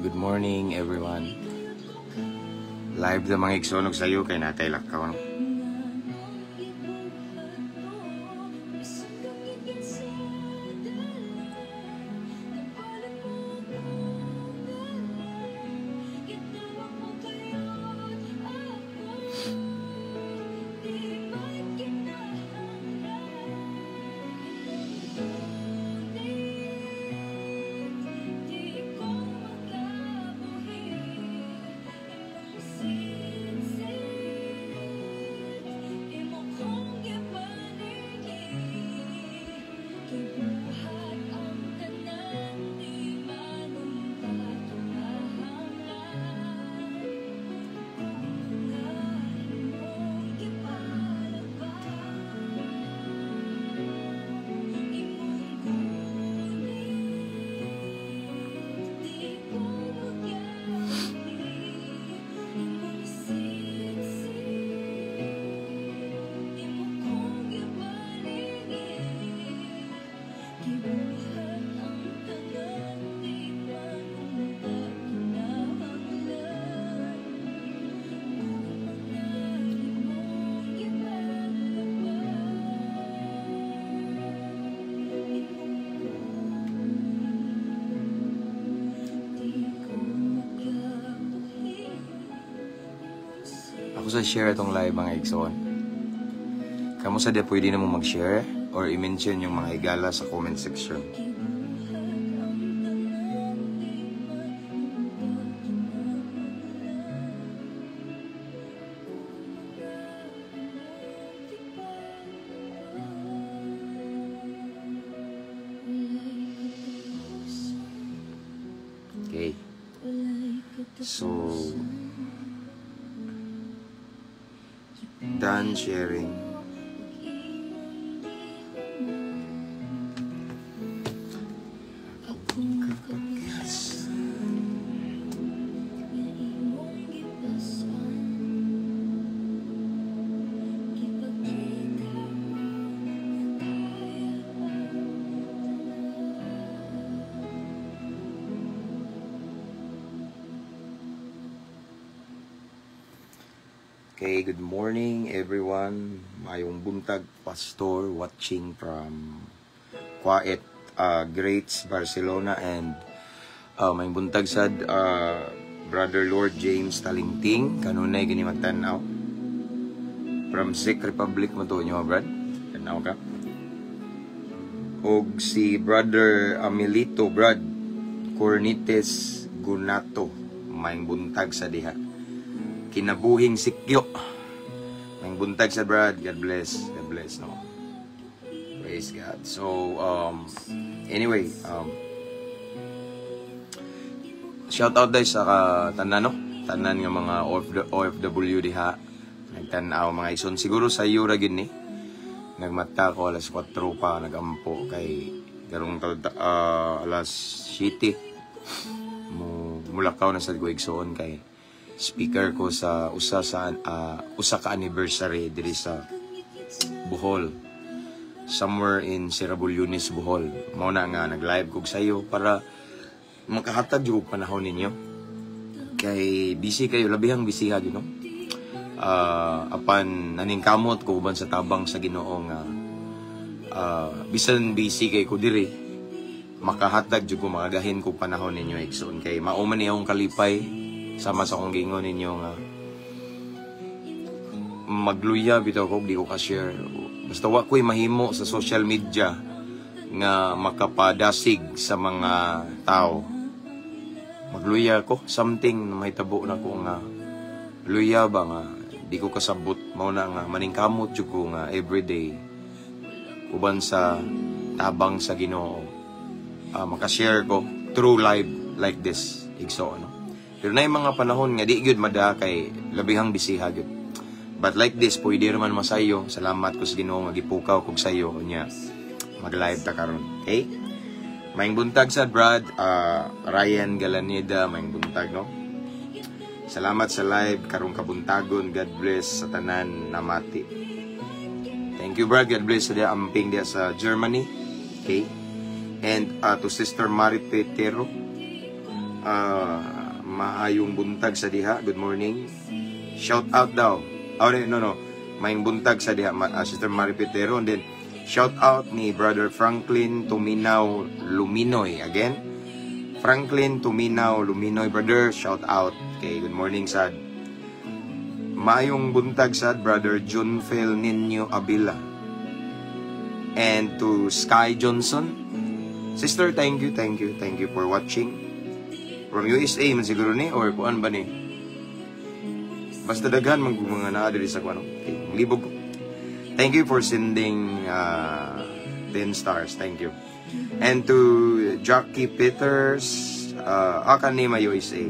Good morning everyone. Live sa mga igsonog sa'yo kay natay lakaw. Ako sa share itong live mga igsoon. Kamusta di pwede na mo mag-share or i-mention yung mga higala sa comment section. Okay. So done sharing. Okay, good morning everyone. Mayong buntag pastor watching from Quiet Greats, Barcelona, and mayong buntag sad Brother Lord James Talingting kanunay gini magtanaw from Czech Republic mo to nyo, brad. Tanaw ka. Og si Brother Amelito, brad Cornites Gunato, mayong buntag sa diha. Kinabuhing sikyo. May buntag sa brad. God bless. God bless, no? Praise God. So, anyway, shout out guys sa tanan, no? Tanan nga mga OFW diha. Nagtanaw mga ison. Siguro sa iyo ra gid ni. Nagmata ko alas 4 pa nagampo kay garong alas 7. Mulakaw na sa Guigsoon kay speaker ko sa usa ka anniversary diri sa Bohol, somewhere in Sirabulyones, Bohol. Mao na nga nag-live kog sayo para makahatag yung panahon ninyo kay busy kayo, labihang busy ha no? Apan naningkamot ko uban sa tabang sa Ginoo nga bisan busy kay ko diri makahatag jud ko magagahin ko panahon ninyo igsoon kay mao man niyong kalipay sama sa kong gingon ninyo nga magluya bitaw ko di ko ka-share basta wa ko'y mahimo sa social media nga makapadasig sa mga tao. Magluya ko something na mahitabo na ko nga luya ba nga di ko kasabot mao na nga maningkamot jud ko nga everyday uban sa tabang sa Ginoo maka-share ko through live like this igso no. Pero na yung mga panahon nga di gyud mada kay labihang bisiha gyud. But like this pwede raman masayo. Salamat ko sa Ginoo nga gipukaw kog sayo nya mag-live ta karon. Okay? Maayong buntag sa brad Ryan Galaneda, maayong buntag no. Salamat sa live karong kabuntagon. God bless sa tanan namati. Thank you brad. God bless sa dia amping dia sa Germany. Okay? And to Sister Marie Petero maayong buntag sa diha. Good morning. Shout out daw. Oh, no. Maayong buntag sa diha, Sister Maripitero. And then, shout out ni Brother Franklin Tuminaw Luminoy. Again, Franklin Tuminaw Luminoy. Brother, shout out. Okay, good morning, Sad. Maayong buntag, Sad. Brother Junfel Ninyo Abila. And to Sky Johnson. Sister, thank you for watching. From USA man siguro ni, or kuan ba ni? Basta daghan mga naa diri sa kuan. Okay, libog ko. Thank you for sending 10 stars. Thank you. And to Jackie Peters, Akanima USA.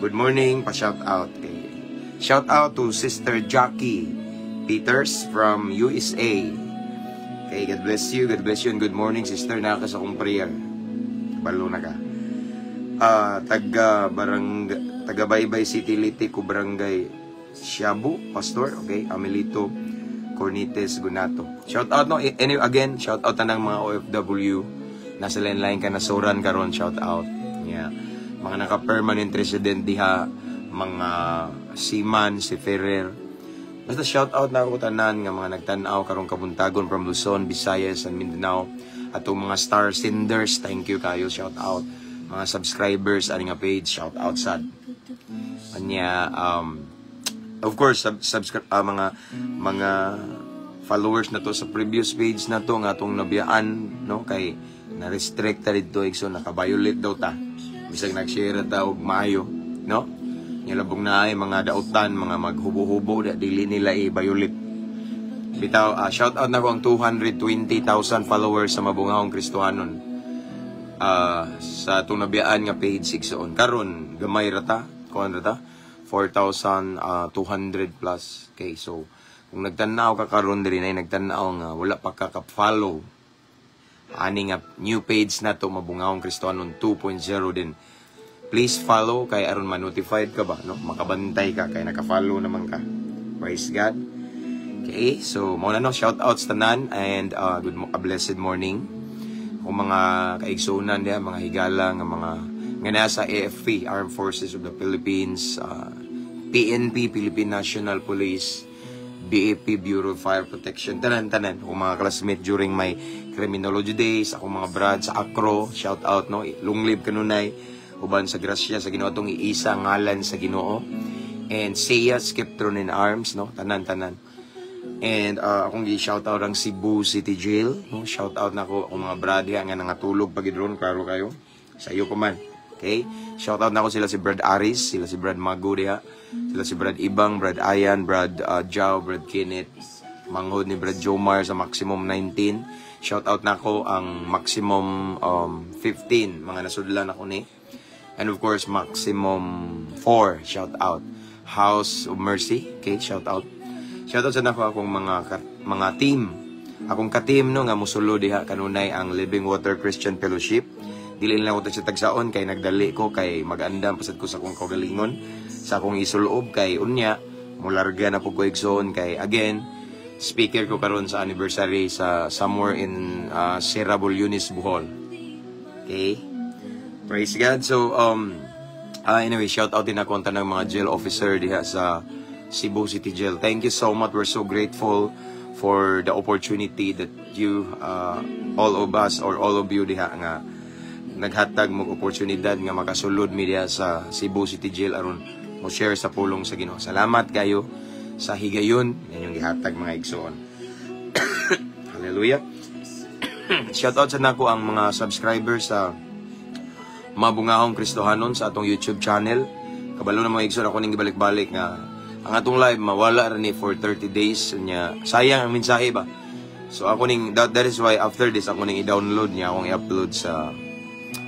Good morning, pa-shout out. Okay. Shout out to Sister Jackie Peters from USA. Okay, God bless you, and good morning, sister. Naka sa kong prayer. Balo na ka. Taga Baybay City, Litico, Barangay Shabu, Pastor. Okay, Amelito Cornites Gunato. Shout out no, again, shout out na ng mga OFW. Nasa line ka, nasuran karon, shout out. Yeah. Mga naka-permanent resident diha, mga seaman, si Ferrer. Basta shout out na ako tanan nga mga nagtanaw karong kabuntagon from Luzon, Visayas, and Mindanao. Atong mga star senders, thank you kayo, shout out. Mga subscribers, ani nga page, shout out sad. Anya, of course, mga followers na to sa previous page na to nga atong nabiyaan, no, kay na-restrict ta dito, so naka-violate daw ta. Bisag nag-share ta og maayo, no? Nilabong na ay mga dautan, mga maghubo-hubo, dili nila i-violate. Bitaw, shout out na ko ang 220,000 followers sa Mabungahong Kristohanon. Sa itong nabiyaan nga page 6 on. Karon gamay rata, 4,200 plus. Okay, so, kung nagtanaw ka karon diri na nagtanaw nga, wala pa ka-follow. Ani nga, new page na to, Mabungahong Kristohanon 2.0 din. Please follow kay aron ma-notified ka ba, no? Makabantay ka kay naka-follow naman ka. Praise God. Okay, so muna no, shout outs tanan and blessed morning. Kung mga kaigsunan diha, mga higala nga mga nga nasa AFP, Armed Forces of the Philippines, PNP, Philippine National Police, BAP, Bureau of Fire Protection, tanan. Kung mga classmate during my criminology days, akong mga brad sa ACRO, shout out no, long live kanunay. Uban sa grasya sa Ginoo atong iisa ngalan sa Ginoo, and Seiya Skeptron in Arms, no, tanan. And akong gi-shout out ang Cebu City Jail, no, shout out nako ang mga brad nga nangatulog pagidron, klaro kayo sa iyo ko man. Okay, shout out nako sila si Brad Aris, sila si Brad Mago diha, sila si Brad Ibang, Brad Ayan, Brad Jao, Brad Kenneth, manghod ni Brad Jomar sa Maximum 19. Shout out nako ang Maximum 15, mga nasudlan ako ni. And of course, Maximum 4, shout out. House of Mercy, okay, shout out. Shout out sa nako akong mga team. Akong ka-team no nga musulo diha kanunay ang Living Water Christian Fellowship. Dili na ako sa tagsaon kay nagdali ko kay mag-andam pasad ko sa akong kaugalingon sa akong isuloob kay unya mularga na po ko igsoon kay again speaker ko karon sa anniversary sa somewhere in Sierra Bulunis, Bohol. Okay? Praise God. So, anyway, shout out din ako ng mga jail officer diha sa Cebu City Jail. Thank you so much. We're so grateful for the opportunity that you, all of us, or all of you diha nga naghatag mo oportunidad nga makasulod mi diha sa Cebu City Jail aron mo share sa pulong sa Ginoo. Salamat kayo sa higayon inyong gihatag mga igsoon. Hallelujah. Shout out sa nako ang mga subscribers sa Mabungahong Kristohanon sa atong YouTube channel. Kabalo na mga igsoon ako ning gibalik-balik nga ang atong live mawala ra ni for 30 days nya. Sayang ang mensahe ba. So ako ning that is why after this ako ning i-download niya, akong i-upload sa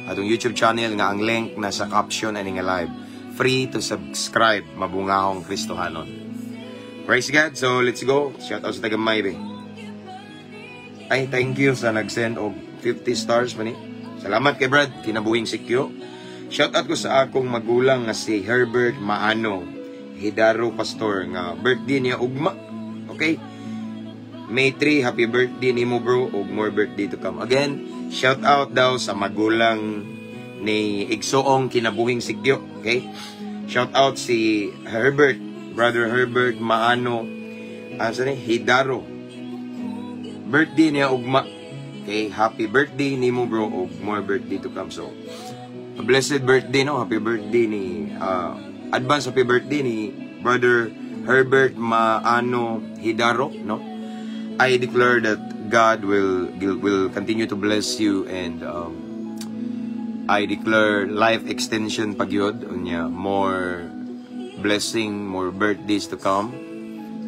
atong YouTube channel nga ang link nasa caption ani nga live. Free to subscribe, Mabungahong Kristohanon. Praise God. So let's go. Shout out sa taga Maybe. Ay, thank you sa nag-send og 50 stars man ni. Salamat kay Brad, kinabuhing sikyo. Shout out ko sa akong magulang nga si Herbert Maano, Hidaro Pastor, nga birthday niya ugma. Okay? May 3, happy birthday nimo bro, ug more birthday to come. Again, shout out daw sa magulang ni igsoong kinabuhing sigyo. Okay? Shout out si Herbert, Brother Herbert Maano, Hidaro. Birthday niya ugma. Okay, happy birthday ni mo bro, og more birthday to come. So, a blessed birthday, no? Happy birthday ni advance happy birthday ni Brother Herbert Maano Hidaro, no? I declare that God will continue to bless you, and I declare life extension pagyod unya, more blessing, more birthdays to come,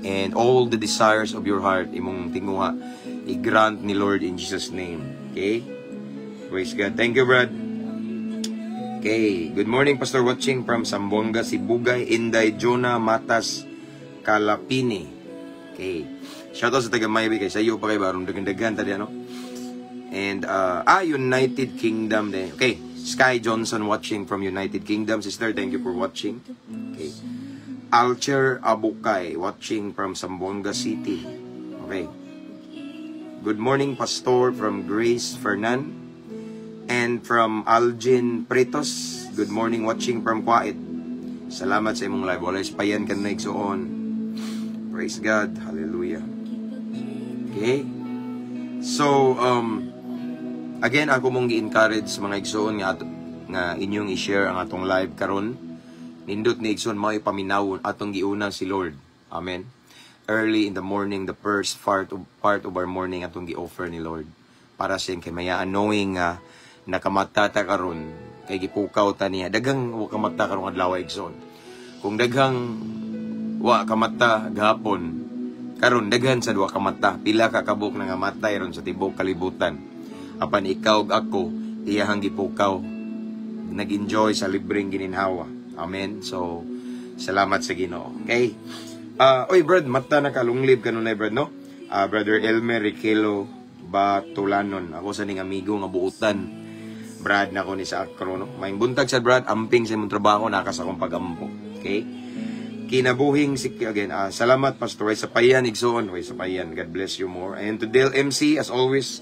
and all the desires of your heart imong tinguha i-grant ni Lord in Jesus name. Okay? Praise God. Thank you, Brad. Okay, good morning, Pastor, watching from Zamboanga, Sibugay, Inday, Jonah, Matas, Kalapini. Okay. Shoutout sa taga-Maybe, kay sayo pa kayo, barong dagan-dagan tadi, ano? And, United Kingdom din. Okay, Sky Johnson watching from United Kingdom. Sister, thank you for watching. Okay. Alcher Abukay watching from Zamboanga City. Okay. Good morning, Pastor, from Grace Fernan. And from Algin Pretos, good morning, watching from Kuwait. Salamat sa imong live. Wala ispayan ka na igsoon. Praise God. Hallelujah. Okay. So, again, ako mong gi-encourage mga igsoon nga inyong i-share ang atong live karon. Nindot ni igsoon mo ipaminaw atong giuna si Lord. Amen. Early in the morning, the first part of our morning atong gi-offer ni Lord. Para siyang kay maya knowing nakamata ta karon kay gipukaw ta niya daghang wa kamata karon adlaw igsoon. Kung daghang wa kamata gahapon karon daghan sa duwa ka mata, pila ka kabuk nga matay ron sa tibok kalibutan. Apan ikaw ug ako iyahang gipukaw, nag-enjoy sa libreng gininhawa. Amen. So salamat sa Ginoo. Okay. Oy Brad, mata na kalunglib kanunay Brad, no? Brother Elmer Riquelo Batulanon. Ako sa ning amigo nga buutan. Brad na ko ni sa Akro, no? May buntag sa Brad, amping sa imong trabaho, nakas akong pagampo. Okay? Kinabuhing again, salamat Pastor Way Sapayan, igsoon, Way Sapayan, God bless you more. And to Del MC, as always,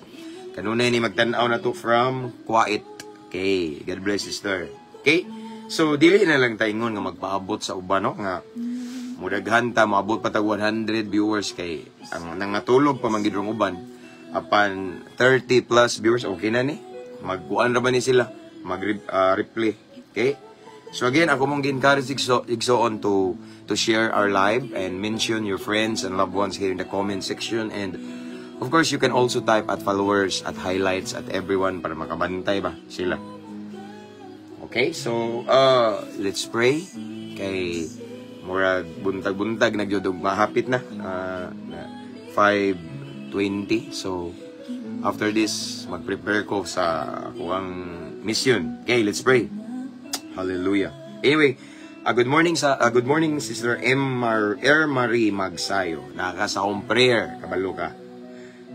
kanunay ni magtanaw na to from Kuwait. Okay, God bless sister. Okay, so dili na lang taingon nga magpaabot sa uban, no? Nga mudaghan ta, maabot pa tag 100 viewers kay ang nangatulog pa manggidrong uban. Apan 30 plus viewers, okay na ni. Magkuan ra ba ni sila? Mag-replay. Okay? So again, ako mong gi-encourage igsoon to share our live and mention your friends and loved ones here in the comment section. And of course, you can also type at followers, at highlights, at everyone para makabantay ba sila. Okay, so let's pray. Kay murag buntag-buntag nagyodog mahapit na 5:20. So after this, mag-prepare ko sa akong mission. Okay, let's pray. Hallelujah. Anyway, good morning Sister Marie Magsayo. Nakakasa akong prayer, kabalo ka.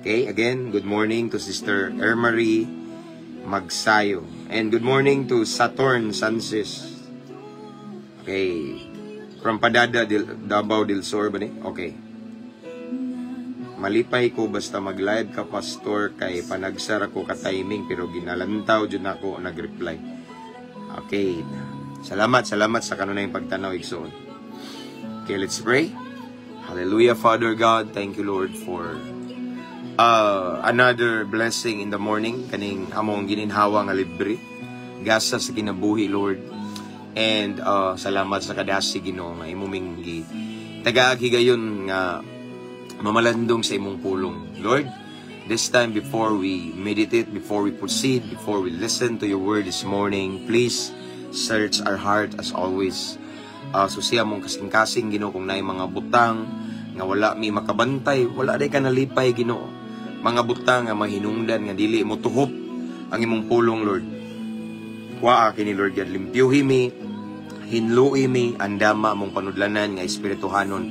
Okay, again, good morning to Sister Marie Magsayo. And good morning to Saturn Sansis. Okay. From Padada, Davao del Sur ba ni? Okay. Malipay ko basta mag-live ka, Pastor, kay panagsara ko ka timing pero ginalantaw dyan ako nag-reply. Okay. Salamat sa kanunay pagtanaw igsoon. Okay, let's pray. Hallelujah, Father God. Thank you, Lord, for another blessing in the morning. Kaning among gininhawa nga libre. Gasa sa kinabuhi, Lord. And salamat sa kadasi, Ginoo, nga imuming tagaaghigayon nga mamalandong sa imong pulong. Lord, this time before we meditate, before we proceed, before we listen to your word this morning, please search our heart as always. Susiya mong kasing-kasing, Ginoo, kung naay mga butang nga wala mi makabantay, wala day ka nalipay, Ginoo. Mga butang nga mahinungdan nga dili mo tuhop ang imong pulong, Lord. Kuha kini Lord God, limpyuhi mi, hinlui mi, andama mong panudlanan nga espirituhanon,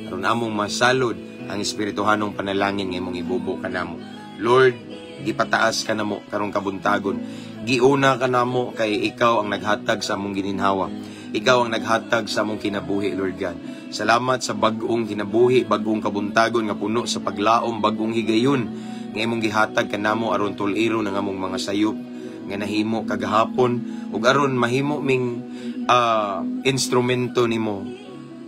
aron among masalod ang espirituhanong panalangin nga imong ibubo kanamo. Lord, gipataas ka namo karong kabuntagon. Giuna ka namo kay ikaw ang naghatag sa among gininhawa. Ikaw ang naghatag sa among kinabuhi, Lord God. Salamat sa bag-ong kinabuhi, bag-ong kabuntagon nga puno sa paglaom, bag-ong higayon nga imong gihatag kanamo aron tuliro ng among mga sayop nga nahimo kagahapon ug aron mahimo ming instrumento nimo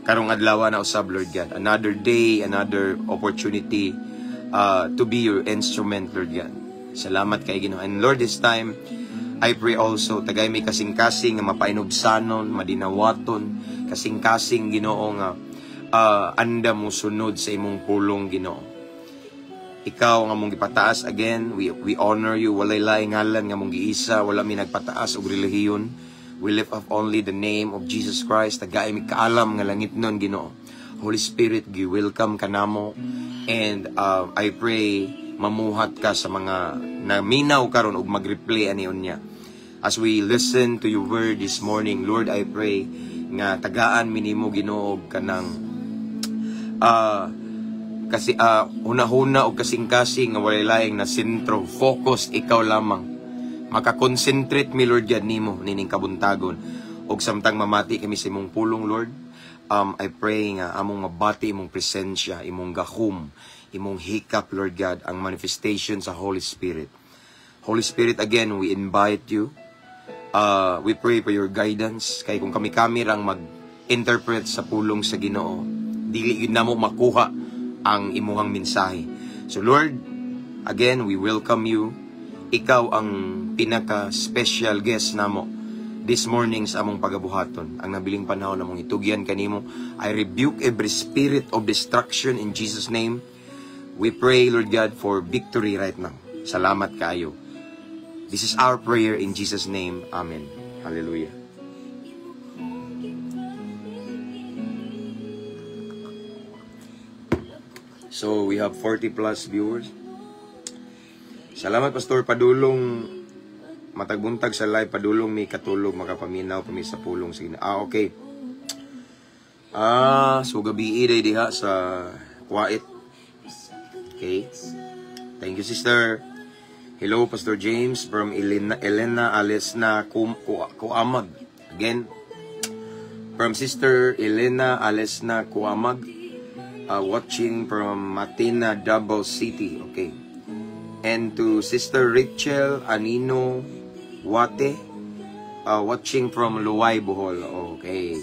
karong adlaw na usab, Lord God. Another day, another opportunity to be your instrument, Lord God. Salamat kay Ginoo. And Lord, this time I pray also tagay may kasing-kasing nga mapainubsanon, madinawaton, kasing-kasing Ginoo nga anda mo sunod sa imong pulong, Ginoo. Ikaw nga mong gipataas again, we honor you. Walay laing ngalan nga mong giisa, wala mi nagpataas og relihiyon. We lift up only the name of Jesus Christ. Tagay mi kaalam nga langit nun, Ginoo. Holy Spirit, gi-welcome ka namo. And I pray mamuhat ka sa mga naminaw karon ug mag-replay aniyon niya. As we listen to your word this morning, Lord, I pray nga tagaan minimo, Ginoo, kanang kasi una-una o kasing-kasing nga walay laing na sentro, focus ikaw lamang. Makakonsentrate mi, Lord, God nimo nining kabuntagon og samtang mamati kami sa imong pulong, Lord. I pray nga among mabati imong presensya, imong gahum, imong hikap, Lord God, ang manifestation sa Holy Spirit. Holy Spirit, again, we invite you. We pray for your guidance. Kaya kung kami rang mag-interpret sa pulong sa Ginoo, dili na mo makuha ang imuhang mensahe. So Lord, again, we welcome you. Ikaw ang pinaka-special guest namo this morning sa among pagabuhaton. Ang nabiling panahon namong itugyan kanimo. I rebuke every spirit of destruction in Jesus' name. We pray, Lord God, for victory right now. Salamat kaayo. This is our prayer in Jesus' name. Amen. Hallelujah. So, we have 40 plus viewers. Salamat, Pastor. Padulong, matagbuntag sa live, padulong may katulog, makapaminaw kami sa pulong. Sige. Okay. So gabi iday diha sa Kuwait. Okay. Thank you, sister. Hello, Pastor James from Elena Alesna Kuamag. Again, from Sister Elena Alesna Kuamag, watching from Matina, Davao City. Okay. And to Sister Rachel Anino Wate, watching from Luway, Bohol. Okay.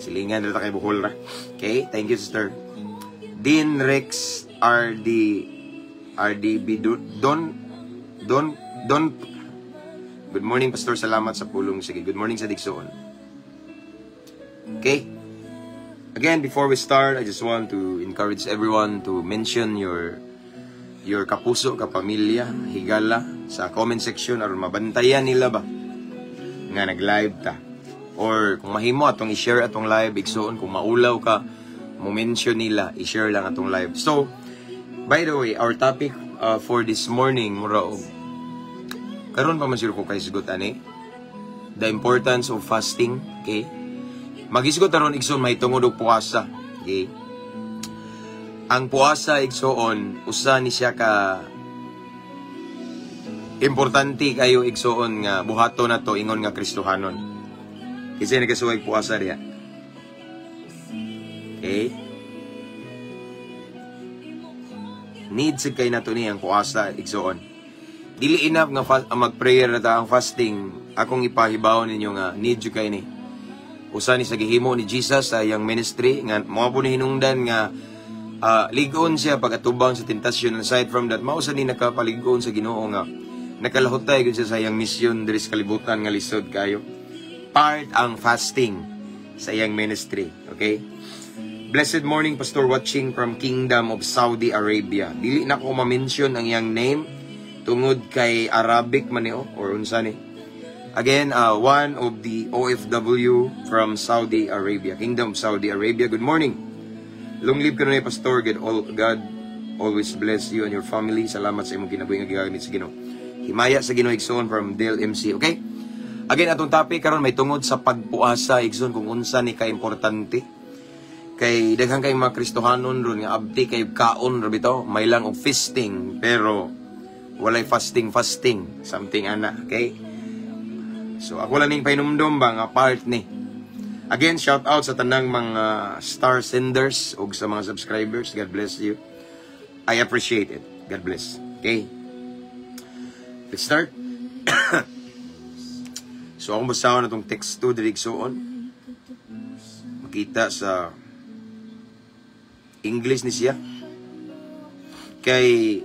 Silingan na kay Bohol ra. Okay, thank you, Sister. Dean Rex RDB Don. Good morning, Pastor. Salamat sa pulong. Sige, good morning sa Digsoon. Okay. Again, before we start, I just want to encourage everyone to mention your kapuso, kapamilya, higala sa comment section aron mabantayan nila ba nga nag-live ta. Or kung mahimo atong i-share atong live, igsoon kung maulaw ka, mo-mention nila, i-share lang atong live. So, by the way, our topic for this morning, muraog, karon pa man sila ko kay sigot ani, the importance of fasting, okay? Mag-isgot aron igsoon may tungod og puasa, okay? Ang puasa igsoon, usa ni siya ka importante kayo igsoon nga buhato na to ingon nga Kristohanon. Kasi nagkasuwag puasa riya. Okay? Needs kay nato ni ang puasa igsoon. Dili enough nga mag-prayer na ta ang fasting. Akong ipahibaw ninyo nga need you kay ni. Usa ni sa gihimo ni Jesus sa iyang ministry nga mga po hinungdan nga ligon siya pag-atubang sa tentasyon. Aside from that, mausa ni nakapaligon sa Ginoo nga nakalahutay gud siya sa iyang mission diri sa kalibutan nga lisod kayo. Part ang fasting sa iyang ministry. Okay? Blessed morning, Pastor, watching from Kingdom of Saudi Arabia. Dili na ko ma-mention ang iyang name tungod kay Arabic man niyo or unsa ni. Again, one of the OFW from Saudi Arabia, Kingdom of Saudi Arabia. Good morning. Long live ka na Pastor. God always bless you and your family. Salamat sa imong kinabuhi nga gigamit sa Ginoo. Himaya sa Ginoo igsoon from Del MC. Okay? Again, atong topic karon may tungod sa pagpuasa igsoon kung unsa ni ka-importante. Kay daghang kay mga Kristohanon ron nga abti kay kaon ra bitaw, may lang og feasting pero walay fasting something ana, okay? So ako lang ning painumdom ba nga part ni. Again, shout out sa tanang mga star senders ug sa mga subscribers. God bless you. I appreciate it. God bless. Okay? Let's start. So akong basahan na itong text 2 dirigsoon. Makita sa English ni siya. Kay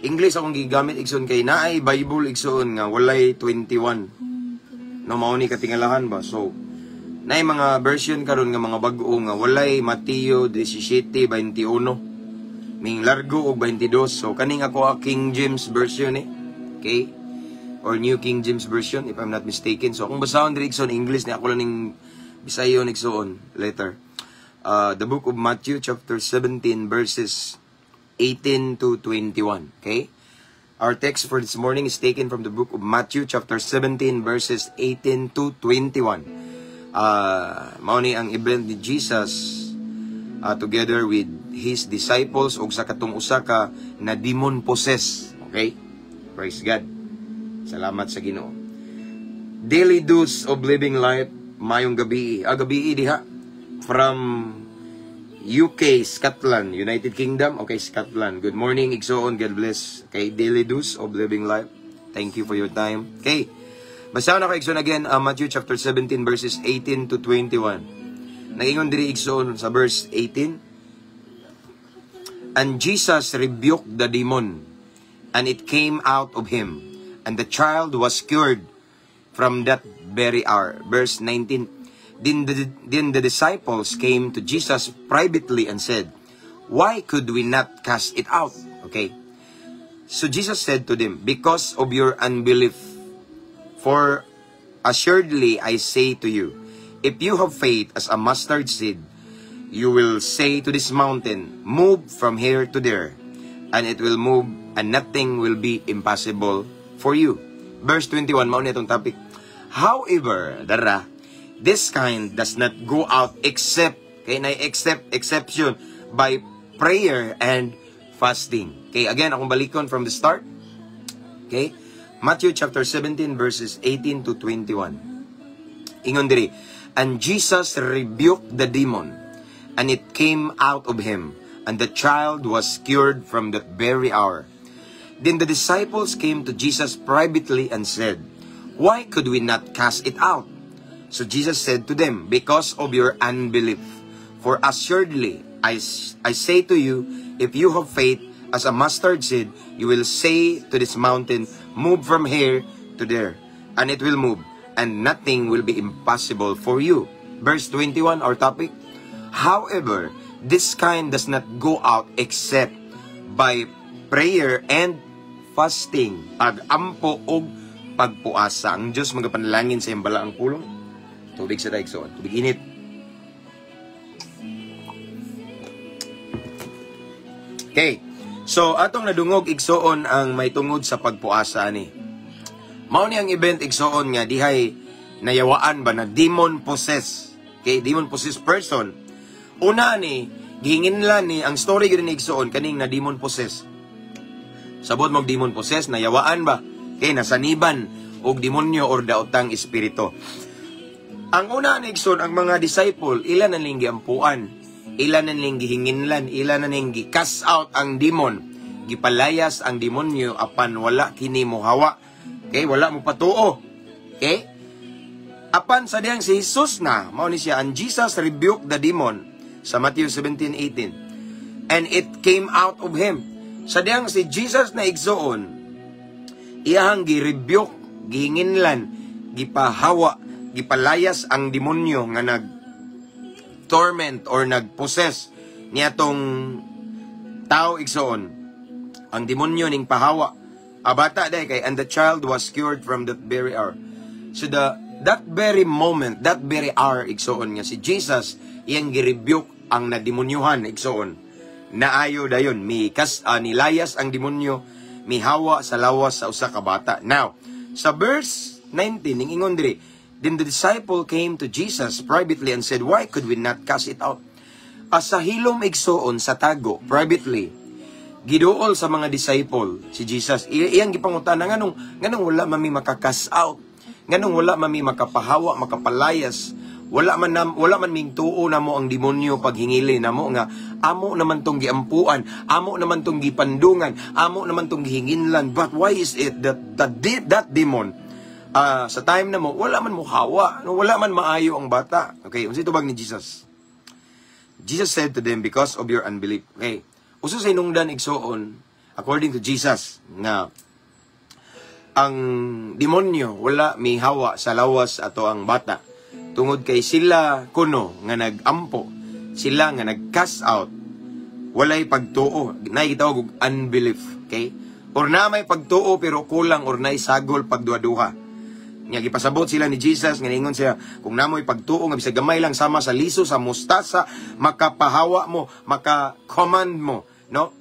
English akong gigamit igsoon kay naay Bible igsoon nga walay 21. No mao ni katingalahan ba. So naay mga version karon nga mga bag-o nga walay Mateo 17:21. Ming largo og 22. So kaning ako King James version Okay? Or New King James Version, if I'm not mistaken. So, kung basahon diri igsoon English, ni ako lang ning Bisayon igsoon later. The book of Matthew, chapter 17, verses 18 to 21. Okay? Our text for this morning is taken from the book of Matthew, chapter 17, verses 18 to 21. Mao ni ang event ni Jesus together with his disciples o sa katong usa ka na demon possessed. Okay? Praise God. Salamat sa Ginoo. Daily dose of living life, mayong gabi. Gabi diha from UK, Scotland, United Kingdom. Okay, Scotland. Good morning, igsoon. God bless. Okay, daily dose of living life. Thank you for your time. Okay, basahan ako igsoon again, Matthew chapter 17 verses 18 to 21. Nagingon diri igsoon sa verse 18. And Jesus rebuked the demon, and it came out of him. And the child was cured from that very hour. Verse 19. Then the disciples came to Jesus privately and said, why could we not cast it out? Okay. So Jesus said to them, because of your unbelief. For assuredly I say to you, if you have faith as a mustard seed, you will say to this mountain, move from here to there, and it will move, and nothing will be impossible for you. Verse 21, mao ni itong topic. However, this kind does not go out except exception by prayer and fasting. Okay, again, akong balikon from the start. Okay, Matthew chapter 17 verses 18 to 21. Ingon diri, and Jesus rebuked the demon, and it came out of him, and the child was cured from that very hour. Then the disciples came to Jesus privately and said, why could we not cast it out? So Jesus said to them, because of your unbelief. For assuredly, I say to you, if you have faith as a mustard seed, you will say to this mountain, move from here to there, and it will move, and nothing will be impossible for you. Verse 21, our topic. However, this kind does not go out except by prayer and fasting, pag-ampo o pagpuasa. Ang Diyos magapanalangin sa imbala ang pulong. Tubig sa daigsoon. Tubig init. Okay. So, atong nadungog igsoon ang may tungod sa pagpuasa ni. Mao ni ang event igsoon nga dihay nayawaan ba na demon possessed. Okay, demon possessed person. Una ni, gihinginlan ni, ang story gini igsoon kaning na demon possessed. Sabot mong demon possessed, nayawaan ba? Okay, nasaniban og demonyo or daotang espiritu. Ang una na igsoon, ang mga disciple, ilan na ning giampuan, ilan na ning gihinginlan, ilan na ning gi-cast out ang demon, gipalayas ang demonyo apan wala kini mohawa. Okay, wala mo patuo. Okay? Apan sa diyang si Jesus na, mao ni siya, and Jesus rebuked the demon sa Matthew 17:18. And it came out of him. Sa diyang si Jesus na igsoon, iyahang gi-rebuke, gihinginlan, gipahawa, gipalayas ang demonyo nga nag-torment or nag-possess niya tong tao igsoon. Ang demonyo ning pahawa. Bata day kay, and the child was cured from that very hour. So that very moment, that very hour igsoon nga si Jesus, iyang gi-rebuke ang nademonyuhan igsoon. Naayo dayon nilayas ang demonyo, mihawa sa lawas sa usa ka bata. Now, sa verse 19 ning ingon diri, then the disciple came to Jesus privately and said, why could we not cast it out? Sa hilom igsoon sa tago privately, giduol sa mga disciple si Jesus, iyang gipangutana nganong wala mami maka-cast out, nganong wala mami makapahawa, makapalayas wala man ming tuo na mo ang demonyo paghingili na mo nga amo naman tong giampuan, amo naman tong gipandungan, amo naman tong gihinginlan. But why is it that that demon sa time na mo wala man mo hawa, no, wala man maayo ang bata? Okay, unsa tubag ni Jesus? Jesus said to them, because of your unbelief. Okay, uso sa hinungdan igsoon, according to Jesus, nga ang demonyo wala may hawa sa lawas ato ang bata. Tungod kay sila kuno nga nagampo, sila nga nag-cast out, walay pagtuo, nay gitawag og unbelief, okay? Or na may pagtuo pero kulang or nay sagol pagduha-duha. Nga gipasabot sila ni Jesus nga ningon siya, kung namoy pagtuo nga bisag gamay lang sama sa liso sa mustasa, makapahawa mo, maka-command mo, no?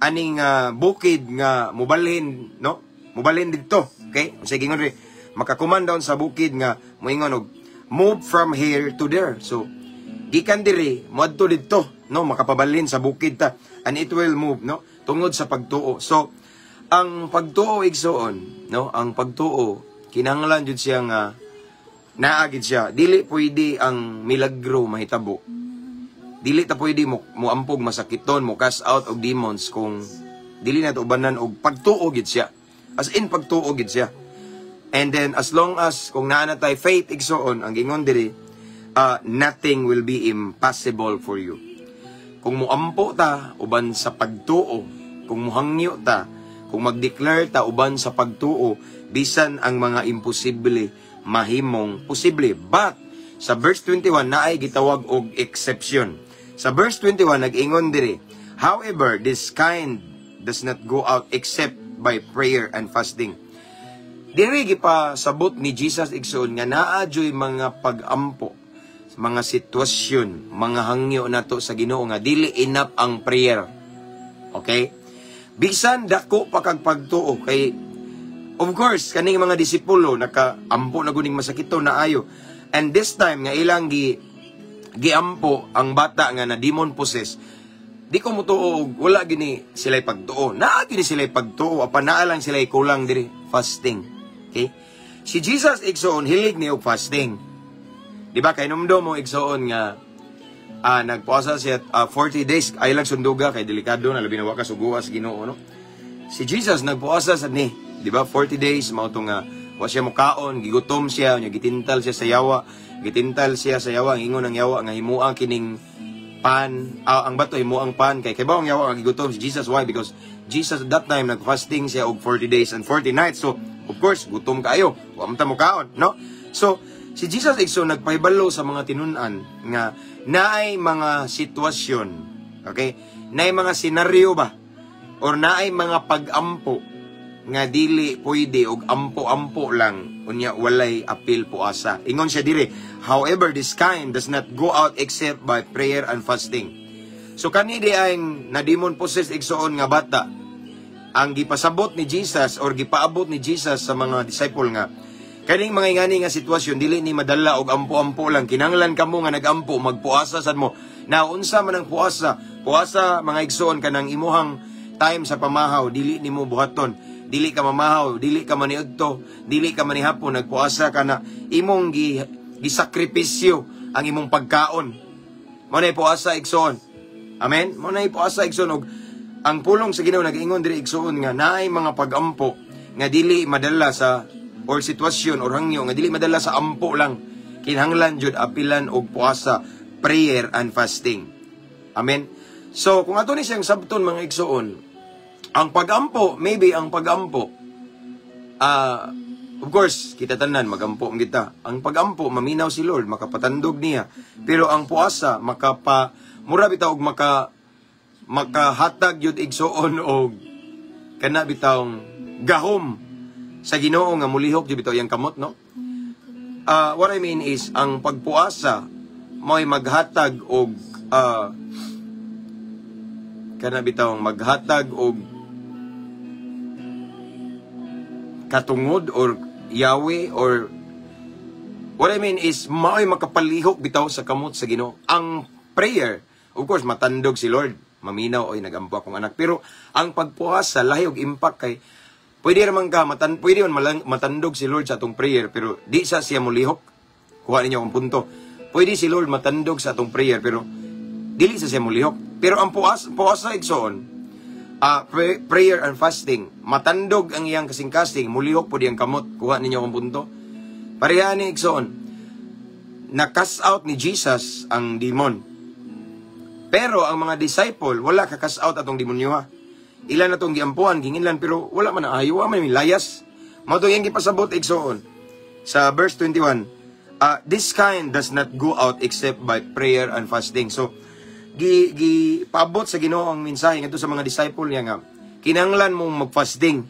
Aning bukid nga mubalhin, no? Mubalhin dito, okay? Sige ngon ri, maka-command down sa bukid nga moingon og move from here to there. So, gikan diri, moadto dito, no, makapabalin sa bukid ta, and it will move, no, tungod sa pagtuo. So, ang pagtuo igsoon, no, ang pagtuo, kinahanglan jud siya nga, naagid siya, dili pwede ang milagro mahitabo. Dili ta pwede mo ampog masakiton, mo cast out og demons kung dili na to ubanan og pagtuo gid siya. As in, pagtuo gid siya. And then, as long as, kung naana tayo faith, igsoon, ang gingon diri, nothing will be impossible for you. Kung muampo ta, uban sa pagtuo, kung muhangyo ta, kung mag-declare ta, uban sa pagtuo, bisan ang mga imposible, mahimong posible. But, sa verse 21, naay gitawag og exception. Sa verse 21, nag-ingon diri, however, this kind does not go out except by prayer and fasting. Diri gipasabot ni Jesus igsoon nga naadyoy mga pag-ampo, mga sitwasyon, mga hangyo nato sa Ginoo nga dili enough ang prayer. Okay? Bisan dako pa kag pagtuo kay of course kaning mga disipulo nakaampo na guning masakito na ayo. And this time nga ilang giampo ang bata nga na demon possessed. Di ko mutuo wala gini sila'y pagtuo. Naa gini sila'y pagtuo apan naa lang sila'y kulang diri fasting. Okay? Si Jesus igsoon hilig niya og fasting. Di ba kay numdo mo igsoon nga nagpuasa siya 40 days ay lang sunduga kay delikado na labi na wakas uguas Ginoo, no? Si Jesus nagpuasa sa ni, di ba 40 days mao to nga wa siya mokaon, gigutom siya, nya gitintal siya sa yawa, ang ingon ng yawa nga himuang kining pan, ang bato himuang pan kay bawang yawa ang gigutom si Jesus. Why? Because Jesus at that time nag-fasting siya og 40 days and 40 nights. So of course, gutom kayo. Wa man ta mo kaon, no? So, si Jesus igso nagpahibalo sa mga tinunan nga naay mga sitwasyon, okay? Naay mga senaryo ba? Or naay mga pag-ampo nga dili pwede og ampo-ampo lang unya walay apil puasa. Ingon siya dire, however, this kind does not go out except by prayer and fasting. So kani di ay na demon possessed igsoon nga bata, ang gipasabot ni Jesus or gipaabot ni Jesus sa mga disciple nga kaning mga ingani nga sitwasyon dili ni madala og ampo-ampo lang, kinahanglan kamo nga nagampo magpuasa sad mo. Na unsa man ang puasa mga igsoon kanang imuhang time sa pamahaw, dili nimo buhaton, dili ka mamahaw, dili ka maniudto, dili ka manihapon, nagpuasa ka na imong gisakripisyo ang imong pagkaon. Mo na puasa igsoon. Amen. Mo na puasa igsoon og ang pulong sa Ginoo nag-ingon diri igsoon nga naay mga pag-ampo nga dili madala sa or sitwasyon or hangyo nga dili madala sa ampo lang. Kinahanglan jud apilan og puasa, prayer and fasting. Amen. So kung ato ni siyang sabton mga igsoon, ang pag-ampo, maybe ang pag-ampo of course kita tanan magampo kita. Ang pag-ampo maminaw si Lord, makapatandog niya. Pero ang puasa mura bitaw og makahatag yun igsoon o kana bitawng gahom sa Ginoo nga mulihok yun bitaw yung kamot, no? What I mean is, ang pagpuasa mo'y maghatag og kana bitawng maghatag og katungod or Yahweh or what I mean is, mo'y makapalihok bitaw sa kamot sa Ginoo. Ang prayer, of course, matandog si Lord. Maminaw, oy, nagampo akong anak. Pero, ang pagpuasa, lahi og impact kay, pwede man matandog si Lord sa atong prayer, pero di sa siya mulihok. Kuha ninyo akong punto. pwede si Lord matandog sa atong prayer, pero dili sa siya mulihok. Pero ang puasa igsoon, prayer and fasting, matandog ang iyang kasing-kasing, mulihok po diyang kamot. Kuha ninyo akong punto. Pareha ni igsoon, na-cast out ni Jesus ang demon. Pero ang mga disciple, wala ka-cast out atong demonyo ha. Ilan na itong giampuan, ginginlan, pero wala man na ayaw, man may layas. Mato yung gipasabot igsoon. Sa verse 21, this kind does not go out except by prayer and fasting. So, paabot sa Ginoo ang mensahe ngadto sa mga disciple niya nga, kinahanglan mong mag-fasting.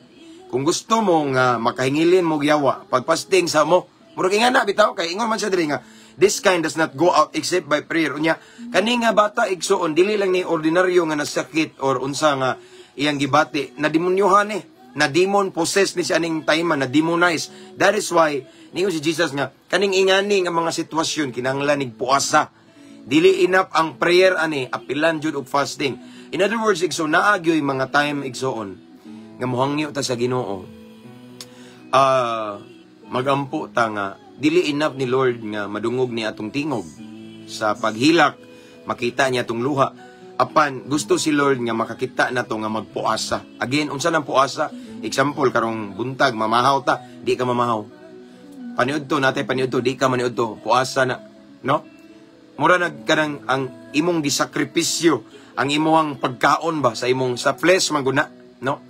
Kung gusto mo nga makahingilin mo giyawa, pag-fasting sa mo, murag nga na bitaw, kay ingon man siya diri nga, this kind does not go out except by prayer. Unya, kani nga bata igsoon, dili lang ni ordinaryo nga nasakit or unsa nga iyang gibati, na demonyohan na demon possessed ni siya ning time, na demonize. That is why ningon si Jesus nga, kaning ingani nga mga sitwasyon kinahanglan nig puasa. Dili enough ang prayer apilan jud og fasting. In other words, igsoon naagyoy mga time igsoon nga mohangyo ta sa Ginoo. Magampo ta nga dili enough ni Lord nga madungog ni atong tingog sa paghilak, makita niya atong luha. Apan gusto si Lord nga makakita nato nga magpuasa. Again, unsa nang puasa? Example karong buntag mamahaw ta, di ka mamahaw. Paniudto natay paniudto, di ka maniudto, puasa na, no? Mura nagkanang ang imong gisakripisyo, ang imong pagkaon ba sa imong sa flesh maguna, no?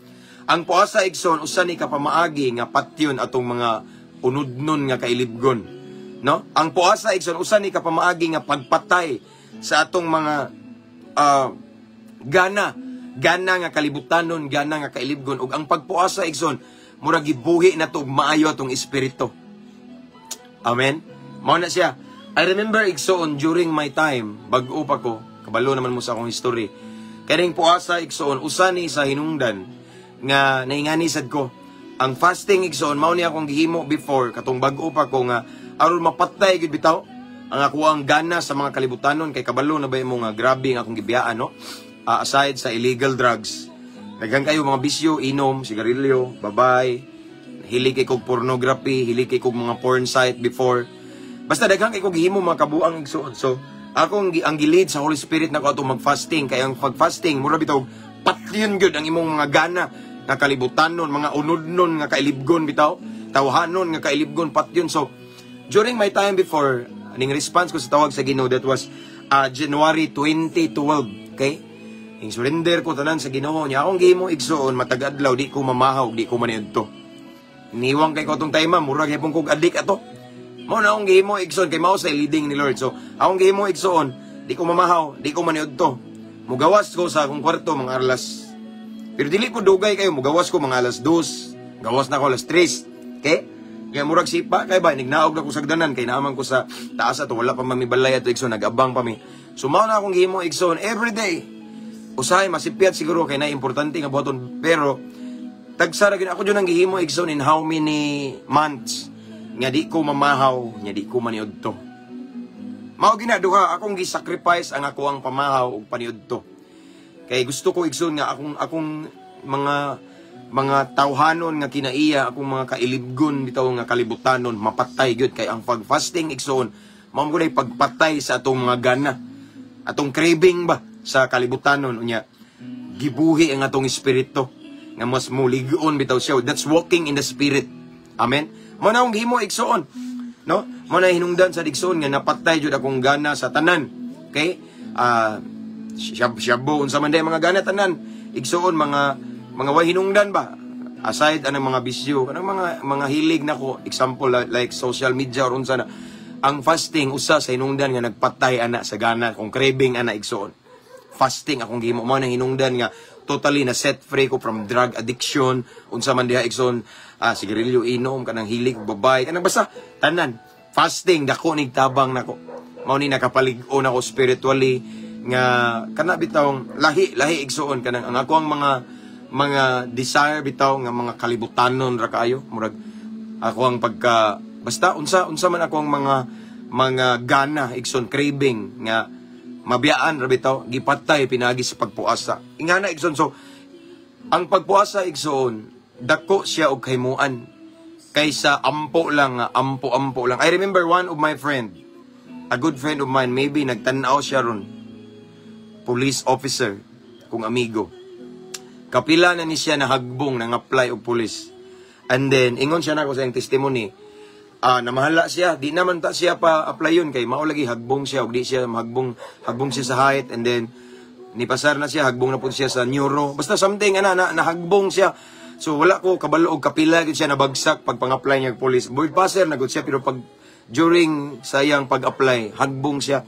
Ang puasa igsoon usa ni ka pamaagi nga patyon atong mga unudnon nga kailibgon, no? Ang puasa igsoon usa ni ka pamaagi nga pagpatay sa atong mga gana nga kalibutanon, gana nga kailibgon. Ug ang pagpuasa igsoon mura gibuhi nato og maayo atong espiritu. Amen. Mao na siya. I remember igsoon during my time, bag-o pa ko, kabalo naman mo sa akong history. Kaning puasa igsoon usa ni sa hinungdan nga naingani sad ko. Ang fasting igsoon mao ni akong gihimo before katong bag-o pa ko nga aron mapatay gid bitaw ang ako ang gana sa mga kalibutanon, kay kabalo na ba mo nga grabe nga akong gibiyaan, no? Aside sa illegal drugs, daghang kayo mga bisyo, inom, sigarilyo, babay, hilig kay kog pornography, hilig kay kog mga porn site before. Basta daghang kay kog gihimo mga kabuang igsoon. So, akong ang gilid sa Holy Spirit nako ato mag-fasting, kay ang pag-fasting mura bitaw patyon gyud ang imong mga gana nga kalibutanon, mga unudnon nga kailibgon bitaw, tawhanon nga kailibgon patyon. So, during my time before, aning response ko sa tawag sa Ginoo, that was January 2012, okay? Ing surrender ko tanan sa Ginoo niya. Akong gihimo igsoon matag adlaw di ko mamahaw, di ko maniadto. Niwang kay ko tong time mura gyapon kog adik ato. Mao na akong gihimo igsoon kay mao sa leading ni Lord. So, akong gihimo igsoon, di ko mamahaw, di ko maniadto. Mugawas ko sa akong kwarto mga alas. Pero dili ko dugay kayo, mugawas ko mga alas 2. Gawas na ko alas 3. Okay? Kaya murag sipa kay ba nignaog na ko sa gdanan kay naaman ko sa taas ato wala pa mamibalay ato igsoon, nagabang pa mi. So mao na akong gihimo igsoon every day. Usahay masipyat siguro kay na importante nga buhaton, pero tagsara gid ako jud ang gihimo igsoon in how many months nga di ko mamahaw, nga di ko maniudto. Mao ginaduha akong gi-sacrifice ang ako ang pamahaw ug paniudto. Kay gusto ko igsoon nga akong mga tawhanon nga kinaiya, akong mga kailibgon bitaw nga kalibutanon mapatay gyud. Kay ang pag-fasting igsoon mao gyud pagpatay sa atong mga gana, atong craving ba sa kalibutanon, unya gibuhi ang atong espiritu nga mas muligon bitaw siya. That's walking in the spirit. Amen. Mao na ang gihimo igsoon, no? Mao na hinungdan sa digsoon nga napatay jud akong gana sa tanan. Okay? Shabu unsa man day mga gana tanan igsoon, mga way hinungdan ba, aside anang mga bisyo, kanang mga hilig nako, example like social media or unsa na, ang fasting usa sa hinungdan nga nagpatay ana sa gana kung craving ana igsoon. Fasting akong gihimo mao nang hinungdan nga totally na set free ko from drug addiction, unsa man diha igsoon, sigarilyo, inom, kanang hilig babay, kanang basta tanan. Fasting dako nig tabang nako. Mao ni nakapalig-on ako spiritually nga kana bitawng lahi igsoon kanang ang ako ang mga desire bitaw nga mga kalibutanon ra kaayo, murag ako ang pagka basta unsa man ako ang mga gana igsoon, craving nga mabiyaan ra bitaw gipatay pinagi sa pagpuasa ingana igsoon. So ang pagpuasa igsoon dako siya og kahimuan kaysa ampo lang. I remember one of my friend a good friend of mine, maybe nagtanaw siya ron, police officer, kung amigo. Kapila na ni siya na hagbong, nang apply og police. And then, ingon siya na ko sa yung testimony, namahala siya, di naman ta siya pa apply yun, kay maulagi hagbong siya, o di siya hagbong siya sa height, and then, nipasar na siya, hagbong na po siya sa neuro, basta something, nahagbong siya. So, wala ko kabalo og kapila, yun siya nabagsak pag pang-apply niya police. Board passer, nagod siya, pero pag, during sayang pag-apply, hagbong siya.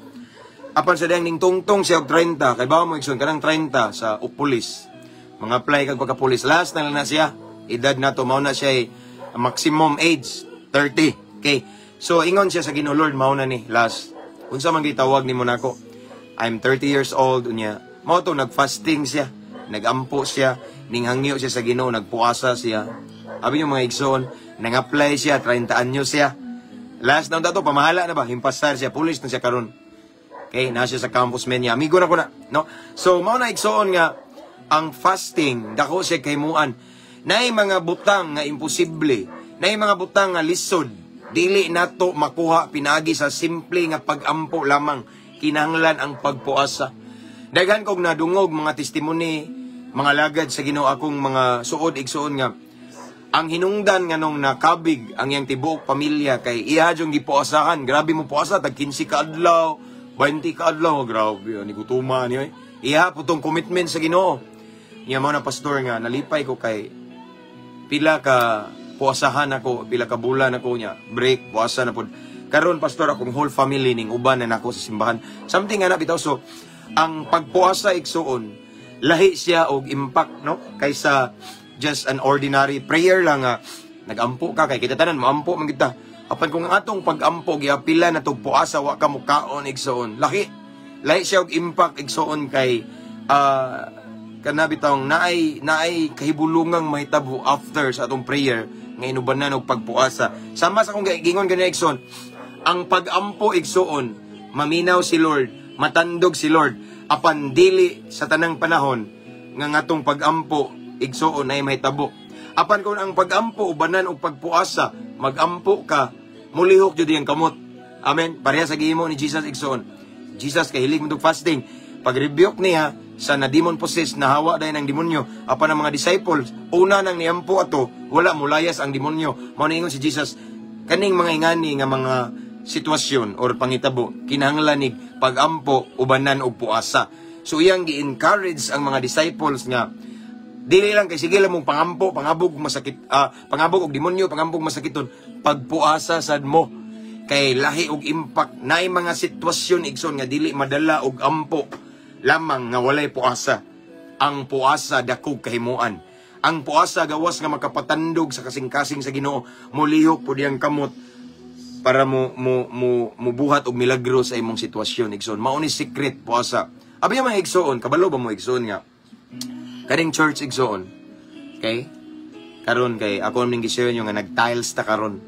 Apan sa dayang ning tungtong siya og 30, kay bawa mo ikson kanang 30 sa police. Mga apply kag pagka-police. Last na lang na siya. Edad na to, mao na siya maximum age 30. Okay. So ingon siya sa Ginoo, Lord, mao na ni last. Unsa man gitawag nimo nako? I'm 30 years old unya. Mao to nag-fasting siya, nag-ampo siya, ning hangyo siya sa Ginoo, nagpuasa siya. Abi yung mga igsoon, nang-apply siya, 30 anyo siya. Last na to, pamahala na ba? Himpasar siya, police na siya karon. Okay, na siya sa campus man niya. Amigo na ko na, no? So mao na igsoon nga ang fasting, dako siya kaymuan. Nay mga butang nga imposible, nay mga butang nga lisod, dili nato makuha pinagi sa simple nga pag-ampo lamang, kinahanglan ang pagpuasa. Daghan kog nadungog mga testimony, mga lagad sa Ginoo akong mga suod igsoon nga ang hinungdan nga nung nakabig ang iyang tibuok pamilya kay iya jung gipuasahan. Grabe mo puasa tag 15 ka adlaw, 20 ka adlaw, grabe ani gutuma niyo. Iya putong commitment sa Ginoo. Niya mo na pastor nga nalipay ko kay pila ka puasahan ako, pila ka bulan ako niya, break puasa na pud. Karon pastor akong whole family ning uban na nako sa simbahan. Something nga na bitaw, so ang pagpuasa igsuon lahi siya og impact, no, kaysa just an ordinary prayer lang nga nagampo ka kay kita tanan maampo man kita. Apan kung atong pag-ampo giapila na tog puasa wa ka mukaon igsuon, lahi siya og impact igsuon kay kana bitawng naay kahibulungang mahitabo after sa atong prayer nga inubanan og pagpuasa. Sama sa akong gingon ganyan igsoon, ang pag-ampo igsoon maminaw si Lord, matandog si Lord, apan dili sa tanang panahon nga ngatong pag-ampo igsoon ay mahitabo. Apan kung ang pag-ampo ubanan og pagpuasa, mag-ampo ka, mulihok jud ang kamot. Amen. Pareha sa gihimo ni Jesus igsoon. Jesus kay hilig mo fasting. Pag-rebuke niya sa na-demon possessed, nahawa dahil ng demonyo, apan ang mga disciples, una nang niampo ato, wala mulayas ang demonyo. Mao ningon si Jesus, kaning mga ingani nga mga sitwasyon or pangitabo, kinahanglanig pag-ampo, ubanan og puasa. So iyang gi-encourage ang mga disciples nga, dili lang kay sige lang mong pangampo, pangabog masakit, pangabog og demonyo, pangambog masakiton, pagpuasa sad mo. Kay lahi og impact, naay mga sitwasyon igsoon nga dili madala og ampo lamang nga walay puasa. Ang puasa dakog kahimuan. Ang puasa gawas nga makapatandog sa kasing-kasing sa Ginoo, mulihok pud yang kamot para mo buhat og milagro sa imong sitwasyon igsoon. Mao ni secret puasa. Abi man igsoon, kabalo ba mo igsoon nga kaning church igsoon. Okay? Karon kay ako ning gi-share nyo nga nag-tiles ta karon.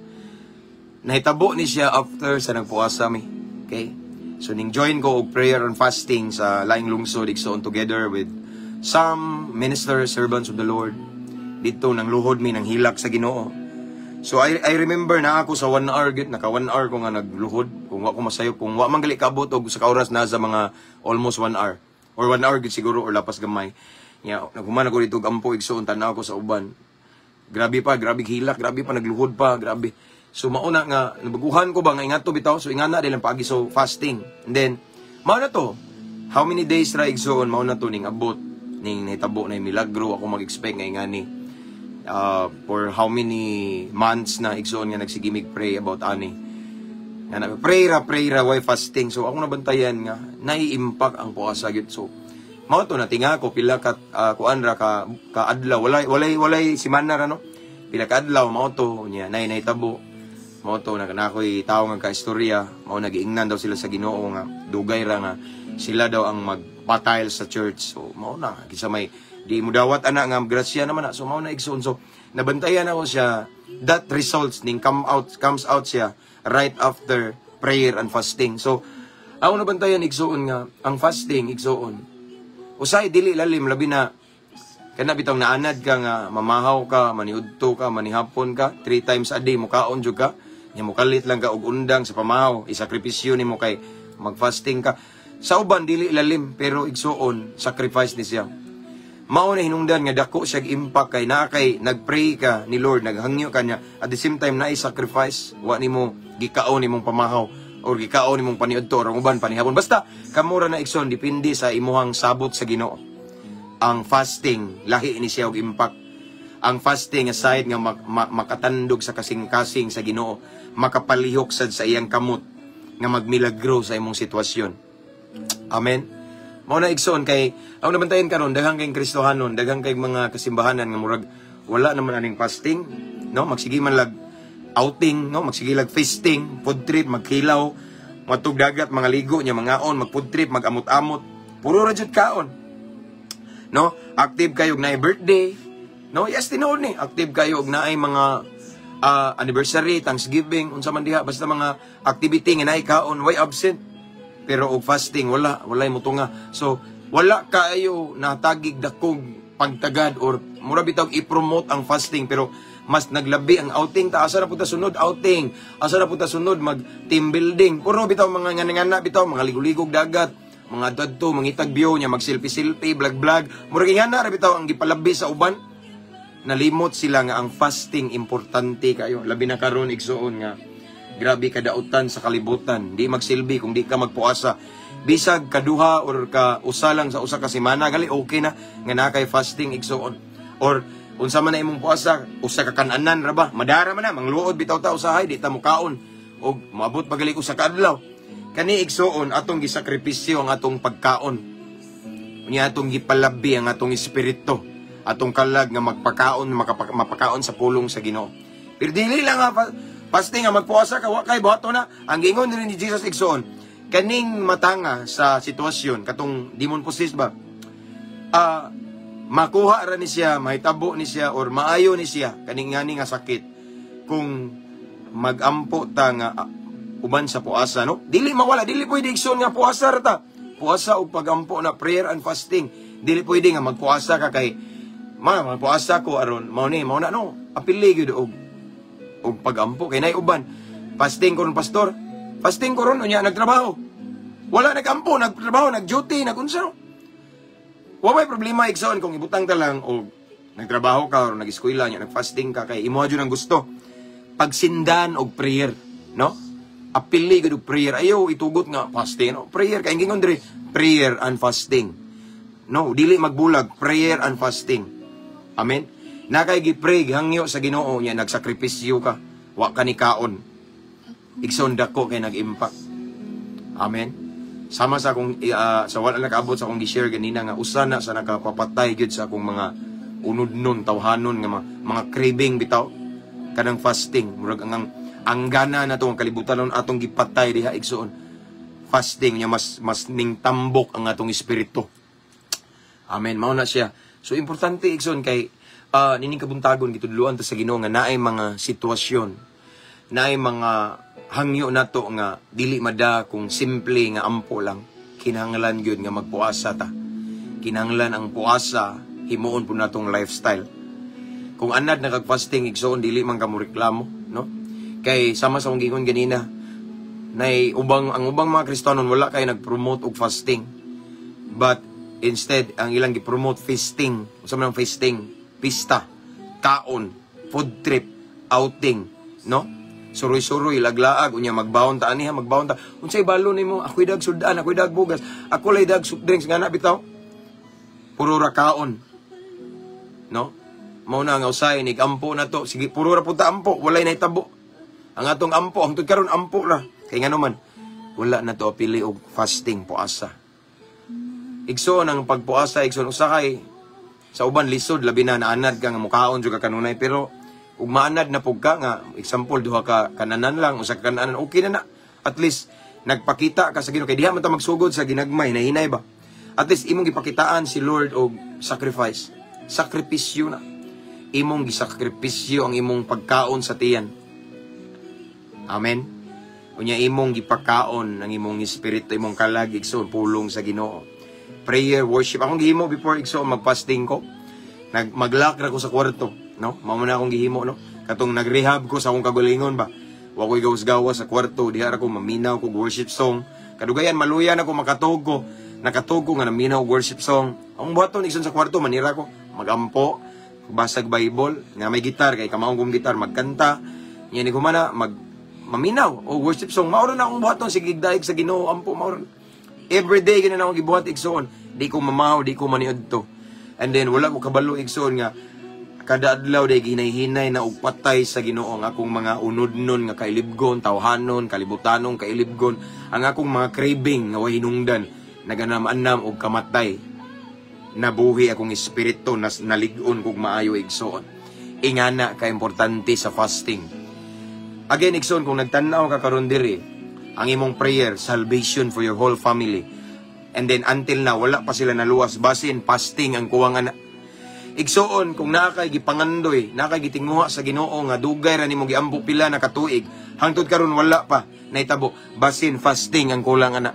Nahitabo ni siya after sa nagpuasa mi. Okay? So ning join ko og prayer and fasting sa laing lungsod igsoon together with some ministers, servants of the Lord. Dito nang luhod mi nang hilak sa Ginoo. So I remember na ako sa 1 hour git, naka 1 hour ko nga nagluhod. Kung wa ko masayo, kung wa man gali kabot og sa kauras na sa mga almost 1 hour or 1 hour git siguro or lapas gamay. Ya, naghuman ako dito ampo igsoon tanaw ko sa uban. Grabe hilak, grabe pa nagluhod pa, grabe. So mauna nga nabaguhan ko ba nga ingato bitaw, so ingana din lang pagi so fasting. And then mao na to. How many days ra igsoon mao na to ning abot ning nahitabo na milagro ako mag-expect nga ingani. For how many months na igsoon nga nagsigimig pray about ani. Nga pray ra why fasting. So ako nabantayan nga nai-impact ang puasa gyud. So mao to natinga ko pila ka kuan ra ka adlaw walay semana ra no. Pila ka adlaw mao to nya nahitabo. Mao to nakoy tawo nga kaistorya, mao nagiingnan daw sila sa Ginoo nga dugay ra nga sila daw ang magpatile sa church. So mao na kisa may di mo dawat ana nga grasya naman na. So mao na igsoon. So nabantayan ako siya, that results ning comes out siya right after prayer and fasting. So ako nabantayan igsoon nga ang fasting igsoon usay dili lalim labi na kana bitong naanad ka nga mamahaw ka, maniudto ka, manihapon ka, 3 times a day mukaon jud ka. Nya mukalit lang ka og undang sa pamahaw, isakripisyo nimo kay mag-fasting ka. Sa uban dili lalim pero igsuon sacrifice ni siya. Mao na hinungdan nga dako siya impact kay naa kay nagpray ka ni Lord, naghangyo ka niya at the same time na sacrifice wa nimo gikaon nimong pamahaw or gikaon nimong paniudto or uban panihapon. Basta kamura na igsoon depende sa imuhang sabot sa Ginoo. Ang fasting lahi ni siya og impact. Ang fasting aside nga makatandog sa kasing-kasing sa Ginoo, makapalihok sad sa iyang kamot nga magmilagro sa imong sitwasyon. Amen. Mao na igsoon kay ang nabantayan karon daghang kay Kristohanon, daghang kay mga kasimbahanan nga murag wala naman aning fasting, no? Magsige man lag outing, no? Magsige lag feasting, food trip, magkilaw, matug dagat, mga ligo nya mangaon, mag food trip, magamot-amot. Puro ra jud kaon. No? Active kayo og naay birthday. No, yes, tinuod ni. Active kayo og naay mga anniversary, Thanksgiving, unsa man diha, basta mga activity nga naay kaon, why absent? Pero og fasting walay motunga. So, wala kayo natagig dakog pagtagad or mura bitaw i-promote ang fasting pero mas naglabi ang outing ta. Asa na punta sunod outing, asa na punta sunod mag team building. Puro bitaw mga ngana bitaw, mga ligo-ligog dagat, mga dadto, mangitag view nya, mag selfie, vlog. Mura ngana ra bitaw ang gipalabi sa uban. Nalimot sila nga ang fasting importante kayo. Labi na karon igsuon nga grabe kadautan sa kalibutan. Di magsilbi kung di ka magpuasa. Bisag kaduha or ka usa lang sa usa ka semana gali okay na nga nakay fasting igsuon. Or unsa man na imong puasa, usa ka kananan ra ba? Madara man na mangluod bitaw ta usahay di ta mukaon og maabot pagali usa ka adlaw. Kani igsuon atong gisakripisyo ang atong pagkaon. Unya atong gipalabi ang atong espiritu. Atong kalag nga magpakaon, mapakaon sa pulong sa Ginoo. Pero dili lang nga fasting nga magpuasa ka, wakay buhato na. Ang gingon rin ni Jesus igsoon, kaning matanga sa sitwasyon, katong demon possessed ba? Makuha ra ni siya, mahitabo ni siya, or maayo ni siya, kaning ngani nga sakit. Kung magampo ta nga uban sa puasa, no? Dili mawala, dili pwede igsoon nga puasa ra ta. Puasa o pagampo na prayer and fasting. Dili pwede nga magpuasa ka kay magpuasa ko aron mao na no apili gyud og pagampo kay nay uban fasting koron pastor, fasting koron unya nagtrabaho, wala nagampo, nagtrabaho, nagduty, nagunsa. Wa problema igsoon kung ibutang ta lang og nagtrabaho ka or nag-eskwela nya nagfasting ka kay imo jud ang gusto pagsindan og prayer, no? Apili gyud og prayer, ayo itugot nga fasting, no? Prayer kay ingon diri prayer and fasting, no? Dili magbulag, prayer and fasting. Amen. Nakay gipray hangyo sa Ginoo nya nagsakripisyo ka, wa ka ni kaon. Igsoon dako kay nag-impact. Amen. Sama sa akong sa wala nakaabot sa akong gi-share ganina nga usa na sa nakapapatay gyud sa akong mga unod-non tawhanon nga mga craving bitaw kanang fasting. Murag ang gana na to ang kalibutan atong gipatay diha igsoon. Fasting nya mas ningtambok ang atong espiritu. Amen. Mao na siya. So, importante, igsoon, kay nining kabuntagon, gitudluan ta sa Ginoo nga naay mga sitwasyon, naay mga hangyo nato nga dili mada kung simple nga ampo lang. Kinahanglan gyud nga magpuasa ta. Kinahanglan ang puasa, himuon po natong lifestyle. Kung anad na kag-fasting, igsoon, dili man ka mo reklamo, no? Kay, sama sa kong gingon ganina, ang ubang mga Kristohanon, wala kayo nag-promote og fasting. But, instead, ang ilang gi-promote feasting. Sa manang feasting, pista, kaon, food trip, outing, no? Suroy-suroy, laglaag, unya magbawon ta aniha, magbawon ta. Unsay balo nimo? Ako'y dag sudan, ako'y dag bugas, ako lay dag soft drinks nga na bitaw. Puro ra kaon. No? Mao na nga usay nig ampo na to. Sige, puro ra pud ta ampo, walay nahitabo. Ang atong ampo, ang tud karon ampo ra. Kay ngano man, wala na to apili og fasting, puasa. Igsoon ang pagpuasa, igsoon usakay sa uban lisod labi na naanad ka nga mukaon jud ka kanunay, pero ug maanad na pug ka nga example duha ka kananan lang usa ka kananan okay na at least nagpakita ka sa Ginoo kay diha man ta magsugod sa ginagmay na hinay ba, at least imong gipakitaan si Lord og sacrifice, sakripisyo na imong gisakripisyo ang imong pagkaon sa tiyan. Amen. Unya imong gipakaon ang imong espiritu, imong kalag igsoon pulong sa Ginoo. Prayer, worship. Akong gihimo before igsoon mag-fasting ko. Mag-lock ra ko sa kwarto, no? Mao na akong gihimo, no? Katong nag-rehab ko sa akong kagalingon ba. Wa ko'y gawas-gawas sa kwarto, diha ra ko maminaw ko worship song. Kadugayan maluyan ako makatugo. Nakatugo nga naminaw og worship song. Ang buhaton igsoon sa kwarto manira ko, magampo, basag Bible, nga may gitar kay kamaong kong gitar magkanta. Yan ko mana maminaw o worship song. Mauro na akong buhaton sige daig sa Ginoo ampo mauro. Every day gina na akong gibuhat igsoon. Di ko mamahaw, di ko maniud to. And then wala ko kabalo igsoon nga kada adlaw day ginay-hinay na og patay sa Ginoo ang akong mga unod-non nga kailibgon, tawhanon, kalibutanon, kailibgon, ang akong mga craving nga way hinungdan, naganam-anam og kamatay. Nabuhi akong espiritu nas nalig-on kog maayo igsoon. Ingana ka importante sa fasting. Again igsoon kung nagtan-aw ka karon diri, ang imong prayer salvation for your whole family. And then until now wala pa sila naluwas basin fasting ang kuwang ana. Igsoon kung nakay gipangandoy, nakay gitinguha sa Ginoo nga dugay ra nimo giambo pila na katuig, hangtod karon wala pa nahitabo basin fasting ang kulang ana.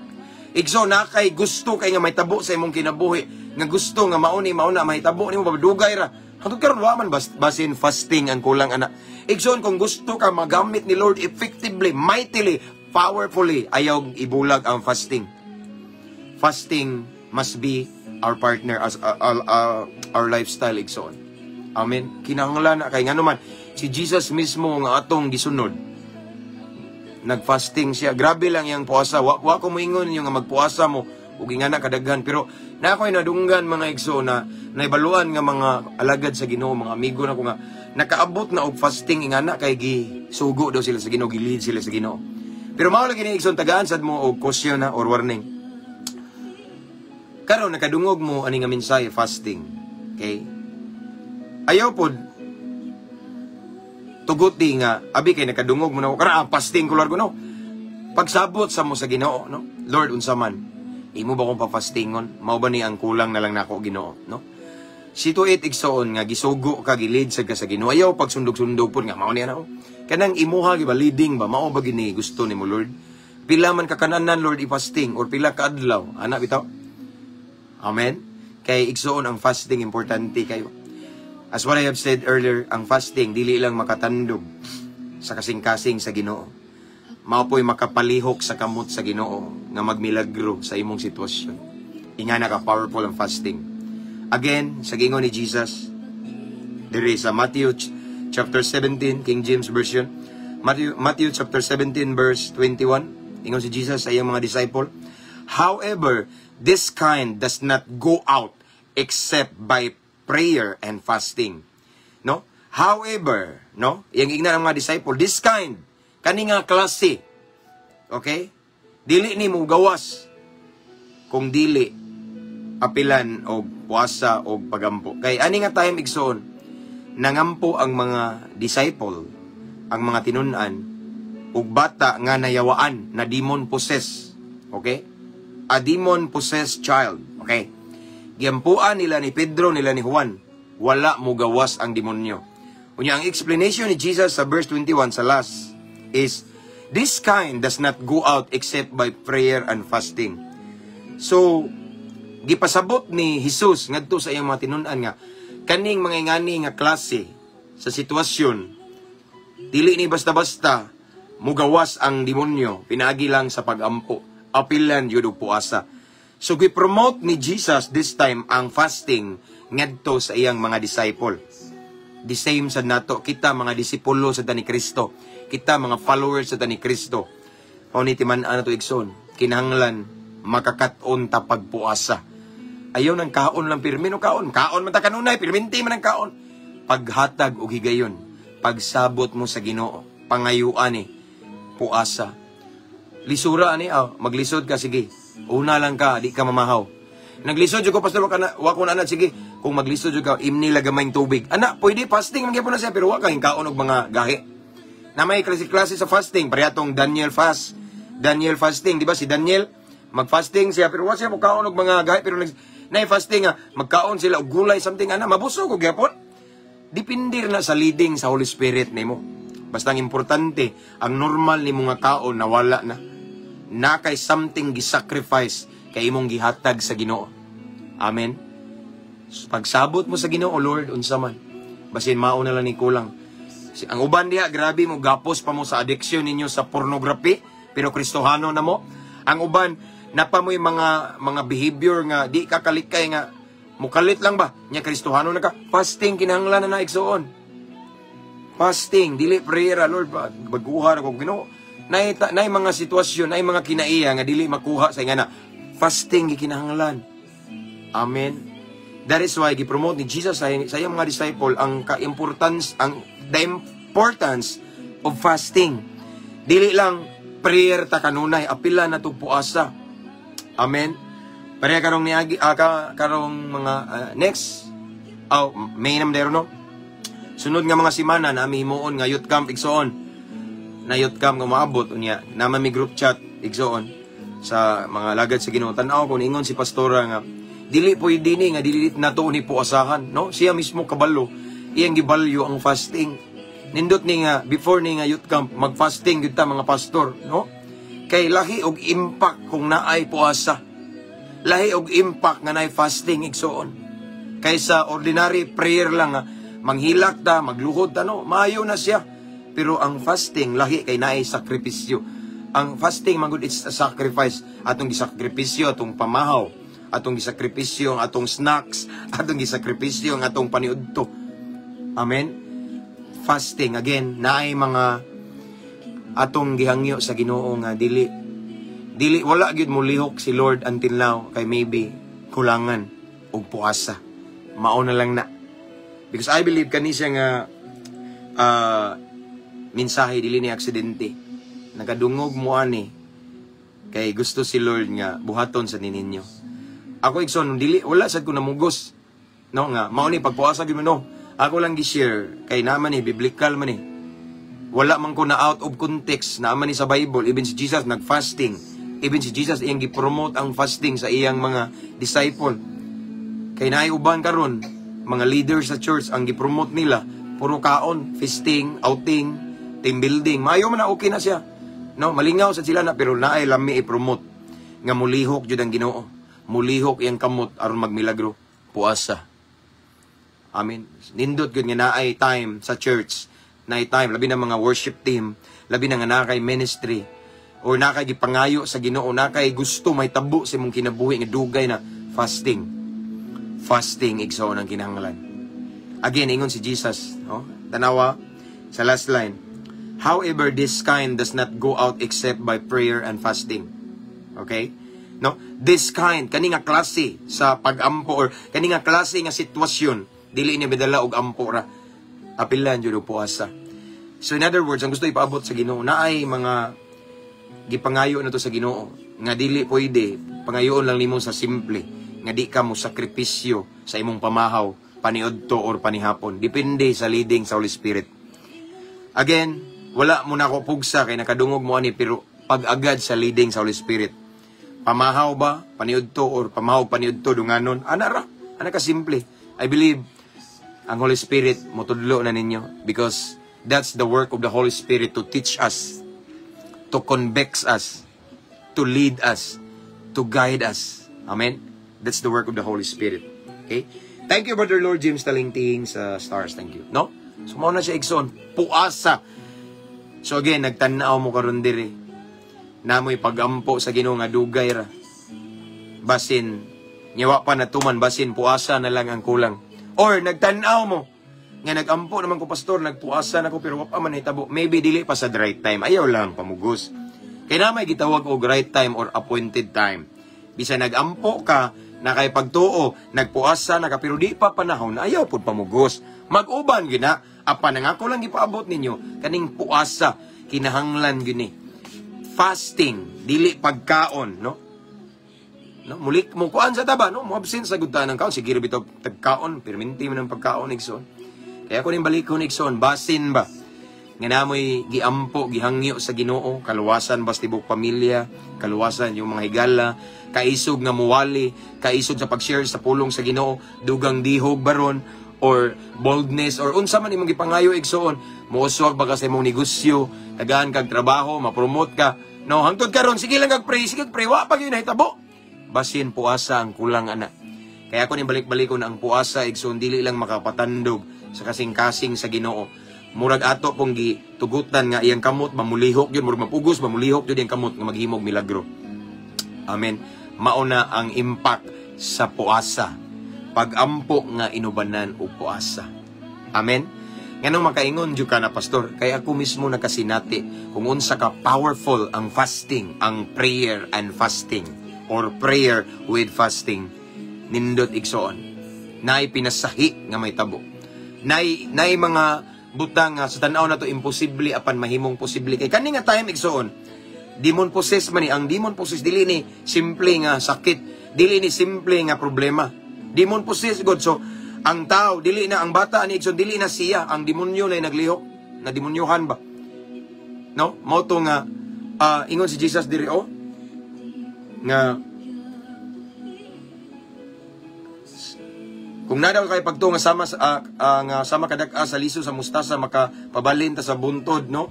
Igsoon nakay gusto kay nga mahitabo sa imong kinabuhi, nga gusto nga mauna mahitabo nimo dugay ra. Hangtod karon wa man basin fasting ang kulang ana. Igsoon kung gusto ka magamit ni Lord effectively, mightily, powerfully, ayaw ibulag ang fasting. Fasting must be our partner as our lifestyle igsoon. Amen. Kinahanglan na kay ngano man si Jesus mismo nga atong gisunod. Nagfasting siya. Grabe lang yang puasa. Wa ko moingon yung nga magpuasa mo ug ingana kadaghan pero na ako'y nadunggan mga igsoon na naibaluan nga mga alagad sa Ginoo, mga amigo na ko nga nakaabot na og fasting ingana kay gisugo daw sila sa Ginoo, gilid sila sa Ginoo. Pero mao lagi ni igsoon tagaan sad mo og question na or warning. Karon nakadungog mo ani nga mensahe fasting. Okay? Ayaw pod tuguti nga abi kay nakadungog mo na kara fasting ko Lord no. Pagsabot sa mo sa Ginoo no. Lord unsa man imo ba kong pa-fastingon? Mao ba ni ang kulang na lang nako Ginoo no? Situate igsoon nga gisugo ka gilid sa Ginoo. Ayaw pagsundog-sundog pod nga mao niya na kanang imuha giba leading ba mao ba gini gusto nimo Lord? Pila man ka kananan Lord i-fasting or pila ka adlaw ana bitaw? Amen? Kay igsoon ang fasting importante kayo. As what I have said earlier, ang fasting dili lang makatandog sa kasing-kasing sa Ginoo. Mao po'y makapalihok sa kamot sa Ginoo nga magmilagro sa imong sitwasyon. Ingana ka powerful ang fasting. Again, sa gingon ni Jesus, there is a Matthew chapter 17, King James Version. Matthew chapter 17 verse 21. Ingon si Jesus sa iyang mga disciple, however, this kind does not go out except by prayer and fasting. No? However, no? Yang igna ng mga disciple, this kind, kani nga klase. Okay? Dili ni mo gawas. Kung dili, apilan o puasa o pagampo. Kay ani nga time igsoon, nangampo ang mga disciple, ang mga tinunan, ug bata nga nayawaan, na demon possessed. Okay? A demon-possessed child. Okay? Giampuan nila ni Pedro, nila ni Juan. Wala mo gawas ang demonyo. Unya, ang explanation ni Jesus sa verse 21 sa last is, this kind does not go out except by prayer and fasting. So, gipasabot ni Jesus ngadto sa iyang mga tinunan nga, kaning mga ingani nga klase sa sitwasyon, dili ni basta-basta mugawas ang demonyo, pinaagi lang sa pagampo. Apilan yun o puasa. So, gi-promote ni Jesus this time ang fasting ngadto sa iyang mga disciple. The same sa nato, kita mga disipulo sa ni Kristo. Kita mga followers sa ni Kristo. Paunitiman na to igsoon, kinahanglan makakaton ta pagpuasa. Ayaw ng kaon lang pirmin o kaon. Kaon man ta kanunay, pirminti man ang kaon. Paghatag o higayon, pagsabot mo sa Ginoo, pangayuan puasa. Lisura maglisod ka, sige. Una lang ka, di ka mamahaw. Naglisod ko, pastor, wako na sige. Kung maglisod ka, imni lagamay tubig. Pwede fasting, magyapon na siya, pero waka kaon og mga gahi. Na may klase sa fasting, parehong Daniel fast. Daniel fasting, di ba? Si Daniel, mag-fasting siya, pero wala siya magkaon og mga gahi, pero na-fasting magkaon sila og gulay, something, mabusog og gyapon. Dipindir na sa leading sa Holy Spirit nimo. Basta ang importante, ang normal ni mga kaon na wala na kay something gisacrifice kay imong gihatag sa Ginoo. Amen. So, pagsabot mo sa Ginoo, Lord, unsa man, basin mao na lang ni kulang. Ang uban diha, grabe mo, gapos pa mo sa addiction ninyo sa pornography, pero Kristohano na mo. Ang uban, napa mo yung mga behavior nga, di ka kalikay nga, mukalit lang ba? Nya Kristohano na ka, fasting, kinahanglan na igsoon. Fasting, dili prayer, Lord, baguha na kung Ginoo. Nay mga sitwasyon, nay mga kinaiya nga dili makuha sa nga na, fasting, gikinahanglan. Amen. That is why gipromote ni Jesus sa iyang mga disciple the importance of fasting. Dili lang prayer ta kanunay, apila na to puasa. Amen. Pareha karong niagi karong mga next may nam dero no. Sunod nga mga semana na himuon nga youth camp igsoon. Na youth camp nga maabot unya naman mi group chat igsoon sa mga lagad sa Ginoo. Tan-aw ko ingon si pastora nga dili pwede ni nga dili nato ni puasahan, no? Siya mismo kabalo, iyang gibalyo ang fasting. Nindot ni nga before ni nga youth camp mag-fasting gyud ta mga pastor, no? Kay lahi og impact kung naay puasa. Lahi og impact nga naay fasting igsoon. Kaysa ordinary prayer lang nga manghilak ta, magluhod ta, no? Maayo na siya. Pero ang fasting lahi kay naay sakripisyo. Ang fasting magud it's a sacrifice, atong gisakripisyo atong pamahaw, atong gisakripisyo ang atong snacks, atong gisakripisyo ang atong paniudto. Amen. Fasting again naay mga atong gihangyo sa Ginoo nga dili wala gyud mo lihok si Lord until now kay maybe kulangan og puasa. Mao na lang na. Because I believe kani siya nga mensahe dili ni aksidente. Nagadungog mo ani kay gusto si Lord nga buhaton sa nininyo. Ako igsoon dili wala sad ko namugos. No nga mao ni pagpuasa gyud mo no. Ako lang gi-share kay naman ni biblical man ni. Wala man ko na out of context na man ni sa Bible. Even si Jesus nag-fasting. Even si Jesus iyang gi-promote ang fasting sa iyang mga disciple. Kay naay uban karon mga leaders sa church ang gi-promote nila puro kaon, feasting, outing, team building. Maayo man na okay na siya. No, malingaw sa sila na pero naay lami i-promote nga mulihok jud ang Ginoo. Mulihok iyang kamot aron magmilagro, puasa. Amen. Nindot gyud nga naay time sa church, naay time labi na mga worship team, labi na nga nakay ministry or nakay gipangayo sa Ginoo, nakay gusto may tabo sa imong kinabuhi nga dugay na fasting. Fasting igsoon ang kinahanglan. Again ingon si Jesus, no? Tanawa sa last line. However, this kind does not go out except by prayer and fasting. Okay? No, this kind kani nga klase sa pag-ampo or kani nga klase nga sitwasyon dili ni bedala og ampo ra apilan jud og puasa. So in other words, ang gusto ipaabot sa Ginoo naay mga gipangayo na to sa Ginoo nga dili pwede pangayoon lang nimo sa simple nga di ka mo sakripisyo sa imong pamahaw, paniudto or panihapon. Depende sa leading sa Holy Spirit. Again, wala mo na ko pugsa kay nakadungog mo ani pero pag-agad sa leading sa Holy Spirit. Pamahaw ba, paniudto, or pamahaw, paniudto, dunganon, ana ka simple. I believe, ang Holy Spirit, motudlo na ninyo, because that's the work of the Holy Spirit to teach us, to convict us, to lead us, to guide us. Amen? That's the work of the Holy Spirit. Okay? Thank you, Brother Lord James Talingting sa Stars. Thank you. No? So, mauna siya igsoon, puasa. So again, nagtanaw mo karon diri. Namoy pagampo sa Ginoo nga dugay ra. Basin nyawa pa natuman, basin puasa na lang ang kulang. Or nagtanaw mo nga nagampo naman ko pastor, nagpuasa na ko pero wa pa man hitabo. Maybe dili pa sa right time. Ayaw lang pamugos. Kaya na may gitawag og right time or appointed time. Bisa nagampo ka na kay pagtuo, nagpuasa na ka pero di pa panahon, ayaw pud pamugos. Mag-uban gina, apa na nga ko lang gipaabot ninyo kaning puasa kinahanglan gini. Fasting, dili pagkaon, no? No, mulik mo kuan sa taba, no? Mo absent sa gudtaan ng kaon, sige bitaw tagkaon, perminti man ang pagkaon igsoon. Kaya ko ning balik ko igsoon, basin ba? Nga namoy giampo, gihangyo sa Ginoo, kaluwasan bas tibok pamilya, kaluwasan yung mga higala, kaisog nga muwali, kaisog sa pag-share sa pulong sa Ginoo, dugang dihog baron or boldness or unsa man imong gipangayo igsoon, mouswag ba ka sa imong negosyo, tagaan kag trabaho, ma-promote ka. No, hangtod karon sige lang kag pray, wa pa gyud nahitabo. Basin puasa ang kulang ana. Kaya ako ni balik-balik ko na ang puasa igsoon dili lang makapatandog sa kasing-kasing sa Ginoo. murag ato pong gitugutan nga iyang kamot mamulihok yun, murag mapugos mamulihok yun iyang kamot nga maghimog milagro. Amen. Mauna ang impact sa puasa, pagampo nga inubanan o puasa. Amen. Nganong makaingon jud ka na pastor, kay ako mismo nakasinati kung unsa ka powerful ang fasting, ang prayer and fasting or prayer with fasting. Nindot igsoon, naay pinasahi nga may tabo, naay mga butang nga sa tanaw na to imposible apan mahimong posible. Kay kani nga time igsoon, demon possess man ni, ang demon possess dili ni simple nga sakit, dili ni simple nga problema, demon possess god. So ang tao dili na, ang bata ni igsoon dili na siya, ang demonyo na naglihok, na demonyohan ba, no? Mao to nga ingon si Jesus diri nga kung nadaw kay pagto nga sama kadak-a sa liso sa mustasa makapabalin ta sa buntod, no?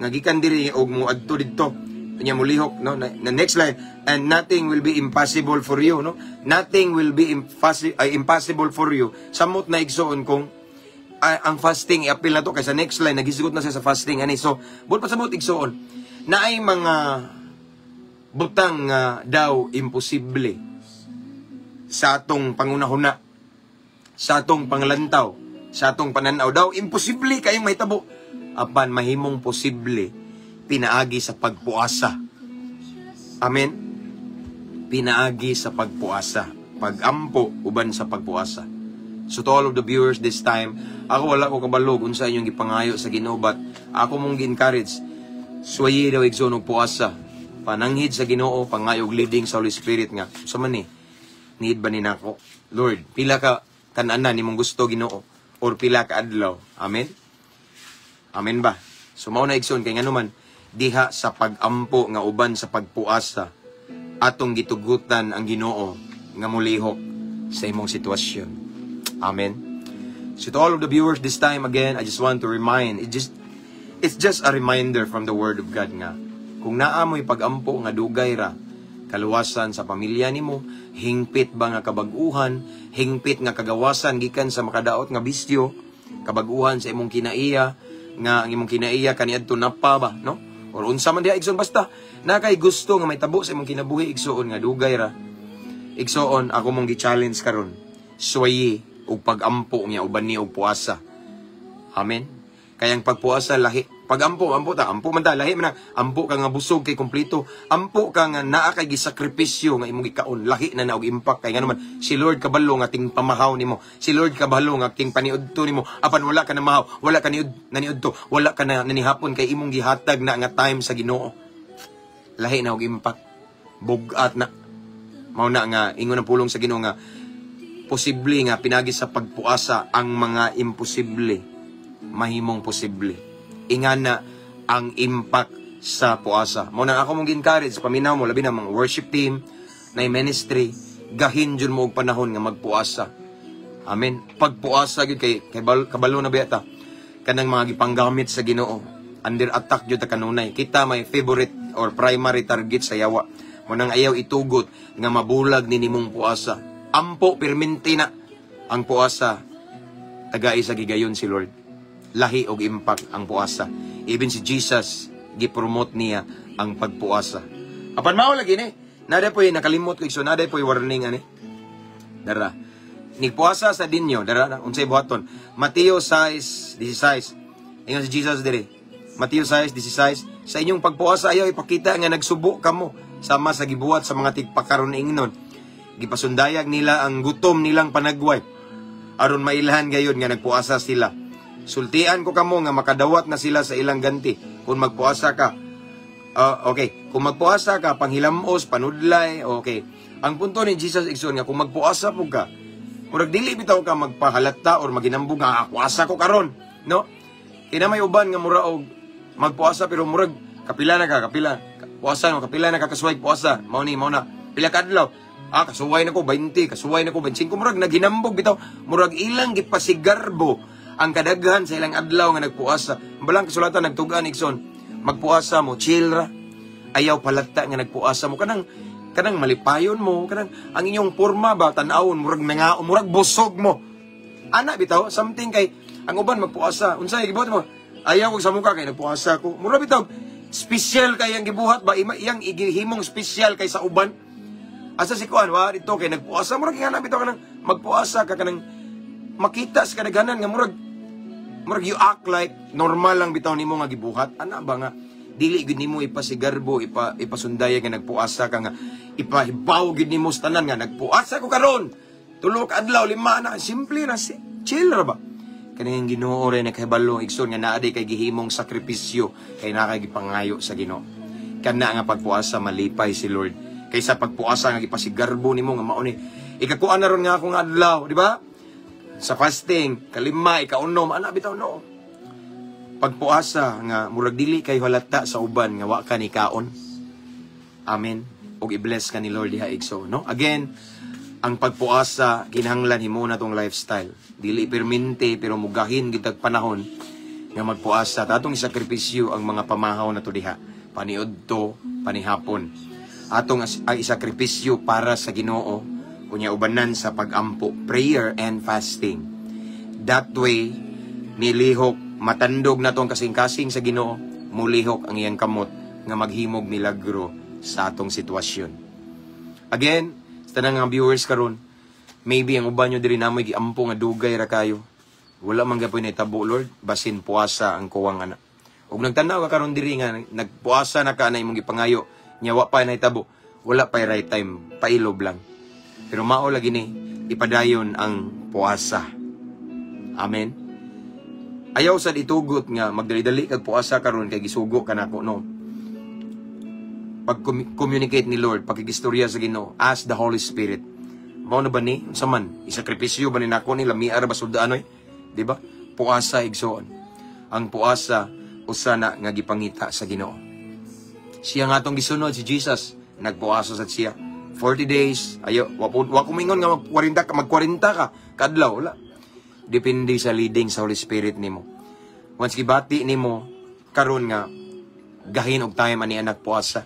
Nga gikan diri og mo adto didto nya mulihok, no? Na next line, and nothing will be impossible for you, no? Nothing will be impossible for you. Samot na igsoon kung ang fasting i-appeal na to kay sa next line nagisugot na siya sa fasting ani. So bud pa samot igsoon na ay mga butang daw imposible sa atong pangunahuna, sa atong panglantaw, sa atong pananaw daw, imposible kayong mahitabo. Apan mahimong posible pinaagi sa pagpuasa. Amen? Pinaagi sa pagpuasa. Pagampo uban sa pagpuasa. So to all of the viewers this time, ako wala ko kabalog unsa inyong gipangayo sa Ginoo, but ako mong gi-encourage, suwayi daw igsoon og puasa. Pananghid sa Ginoo, pangayog leading sa Holy Spirit nga. Sa man ni, need ba ni nako? Lord, pila ka kanan ni mong gusto Ginoo or pila ka adlaw. Amen. Amen ba? So mao na igsoon kay nganuman diha sa pagampo nga uban sa pagpuasa atong gitugutan ang Ginoo nga mulihok sa imong sitwasyon. Amen. So to all of the viewers this time again, I just want to remind, it's just a reminder from the Word of God nga kung naa mo'y pagampo nga dugay ra kaluwasan sa pamilya nimo, hingpit ba nga kabag-uhan, hingpit nga kagawasan gikan sa makadaot nga bisyo, kabag-uhan sa imong kinaiya, nga ang imong kinaiya kaniadto napa ba, no? Or unsa man diha igsoon, basta na kay gusto nga may tabo sa imong kinabuhi igsoon nga dugay ra. Igsoon ako mong gi-challenge karon. Suwayi og pagampo niya uban ni og puasa. Amen. Kayang pagpuasa lahi, pagampo, ampo man ta, lahi man na, ampo ka nga busog kay kompleto, ampo ka nga naa kay gisakripisyo nga imong gikaon, lahi na og impact kay nganoman si Lord kabalo nga ting pamahaw nimo, si Lord kabalo nga ting paniudto nimo, apan wala ka na mahaw, wala ka naniudto, wala ka na nanihapon kay imong gihatag na nga time sa Ginoo, lahi na og impact, bugat na. Mao na nga ingon ang pulong sa Ginoo nga posible nga pinagi sa pagpuasa ang mga imposible mahimong posible. Ingana ang impact sa puasa. Mao na ako mong encourage paminaw mo labi na mga worship team na ministry, gahin jud mo og panahon nga magpuasa. Amen. Pagpuasa gyud kay kabalo na biyata kanang mga gipanggamit sa Ginoo. Under attack jud ta kanunay. Kita may favorite or primary target sa yawa. Mo nang ayaw itugot nga mabulag ni nimong puasa. Ampo perminti na ang puasa. Tagai sa gigayon si Lord. Lahi og impact ang puasa. Even si Jesus gipromote niya ang pagpuasa. Apan mao lagi ni, nada po'y nakalimot ko igsoon, nada po'y warning ani. Dara. Nigpuasa sa dinyo, dara unsay buhaton. Mateo 6:16. Ingon si Jesus diri. Mateo 6:16, sa inyong pagpuasa ayaw ipakita nga nagsubo kamo sama sa gibuhat sa mga tigpakaron ingnon. Gipasundayag nila ang gutom nilang panagway aron mailhan gayon nga nagpuasa sila. Sultian ko kamo nga makadawat na sila sa ilang ganti kung magpuasa ka. Okay, kung magpuasa ka panghilamos, panudlay, okay. Ang punto ni Jesus igsoon nga kung magpuasa pug ka, murag dili bitaw ka magpahalata or maginambog nga puasa ko karon, no? Kina may uban nga mura og magpuasa pero murag kapila puasa no, kapila na kakasuway puasa, mao na pila ka adlaw. Kasuway na ko 20, kasuway na ko 25, murag naginambog bitaw, murag ilang gipasigarbo ang kadaghan sa ilang adlaw nga nagpuasa. Balang kasulatan nagtugan igsoon, magpuasa mo, chill ra. Ayaw palata nga nagpuasa mo, kanang malipayon mo, kanang ang inyong porma ba tan-awon murag nangaon, murag busog mo. Ana bitaw, something kay Ang uban magpuasa. Unsay gibuhat mo? Ayaw ko sa muka kay nagpuasa ko. Mura bitaw special kay ang gibuhat ba iyang igihimong special kay sa uban. Asa si kuan wa dito kay nagpuasa mura kay hanap bitaw kanang magpuasa ka kanang makita sa kadaghanan nga murag you act like normal lang bitaw nimo nga gibuhat. Ana ba nga dili gid nimo ipasigarbo ipasundaya nga nagpuasa ka nga ipahibaw gid nimo sa tanan nga nagpuasa ko karon. Tulo ka adlaw lima na simple na chill ra ba? Kaning Ginoo ray nakahibalo igsoon nga naa kay gihimong sakripisyo kay nakagipangayo sa Ginoo. Kana nga pagpuasa malipay si Lord kaysa pagpuasa nga gipasigarbo nimo nga mao ni ikakuan na ron nga akong adlaw, di ba? Sa fasting, kalima, ikaunom, ana bitaw no. Pagpuasa nga murag dili kay halata sa uban nga wa ka ni kaon. Amen. Og i-bless ka ni Lord diha igso, no? Again, ang pagpuasa kinahanglan himo na tong lifestyle. Dili permente pero mugahin gitag panahon nga magpuasa. Tatong isakripisyo ang mga pamahaw na to diha. Paniudto, panihapon. Atong isakripisyo para sa Ginoo kunya ubanan sa pagampo, prayer and fasting. That way nilihok matandog na tong kasing-kasing sa Ginoo, mulihok ang iyang kamot nga maghimog milagro sa atong sitwasyon. Again, sa tanang nga viewers karon, maybe ang uban nyo diri namoy giampo nga dugay ra kayo. Wala man gyapon nahitabo Lord, basin puasa ang kuwang ana. Ug nagtanaw ka karon diri nga nagpuasa na ka na imong gipangayo, nya wa pa nahitabo, wala pa right time, pailob lang. Pero mao lagi ni ipadayon ang puasa. Amen. Ayaw sad itugot nga magdali-dali kag puasa karon kay gisugo kanako no. Pag-communicate ni Lord, pakigistorya sa Ginoo, ask the Holy Spirit. Mao na ba ni unsa man isakripisyo ba ni nako ni lamiar ba sudaanoy? Di ba? Puasa igsoon. Ang puasa usa na nga gipangita sa Ginoo. Siya nga atong gisunod si Jesus, nagpuasa sad siya. 40 days, ayo, wa kumingon nga mag-40 ka, kadlaw, wala. Depende sa leading sa Holy Spirit nimo. Once gibati nimo, karon nga, gahin og time ani anak puasa.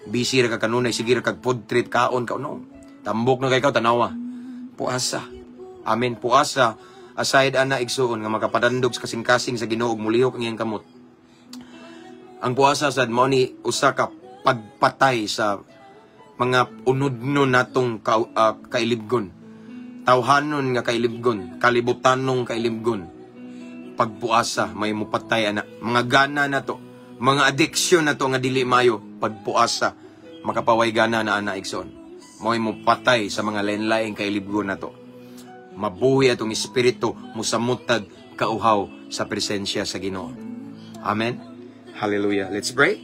Busy ra ka kanunay, sige ra kag food trip, kaon ka, no. Tambok na kay ka, tanawa. Puasa. Amen, puasa. Aside ana igsuon nga makapadandog sa kasing-kasing sa Ginoo ug mulihok ang iyang kamot. Ang puasa sad mao ni usa ka pagpatay sa mga unudno natong kailibgon. Tawhanon nga kailibgon, kalibutanong kailibgon. Pagpuasa may mupatay ana. Mga gana na to, mga addiction na to nga dili mayo, pagpuasa makapaway gana na ana igsoon. Mo'y mupatay sa mga lain-laing kailibgon na to. Mabuhi atong espiritu musamutag kauhaw sa presensya sa Ginoo. Amen. Hallelujah. Let's pray.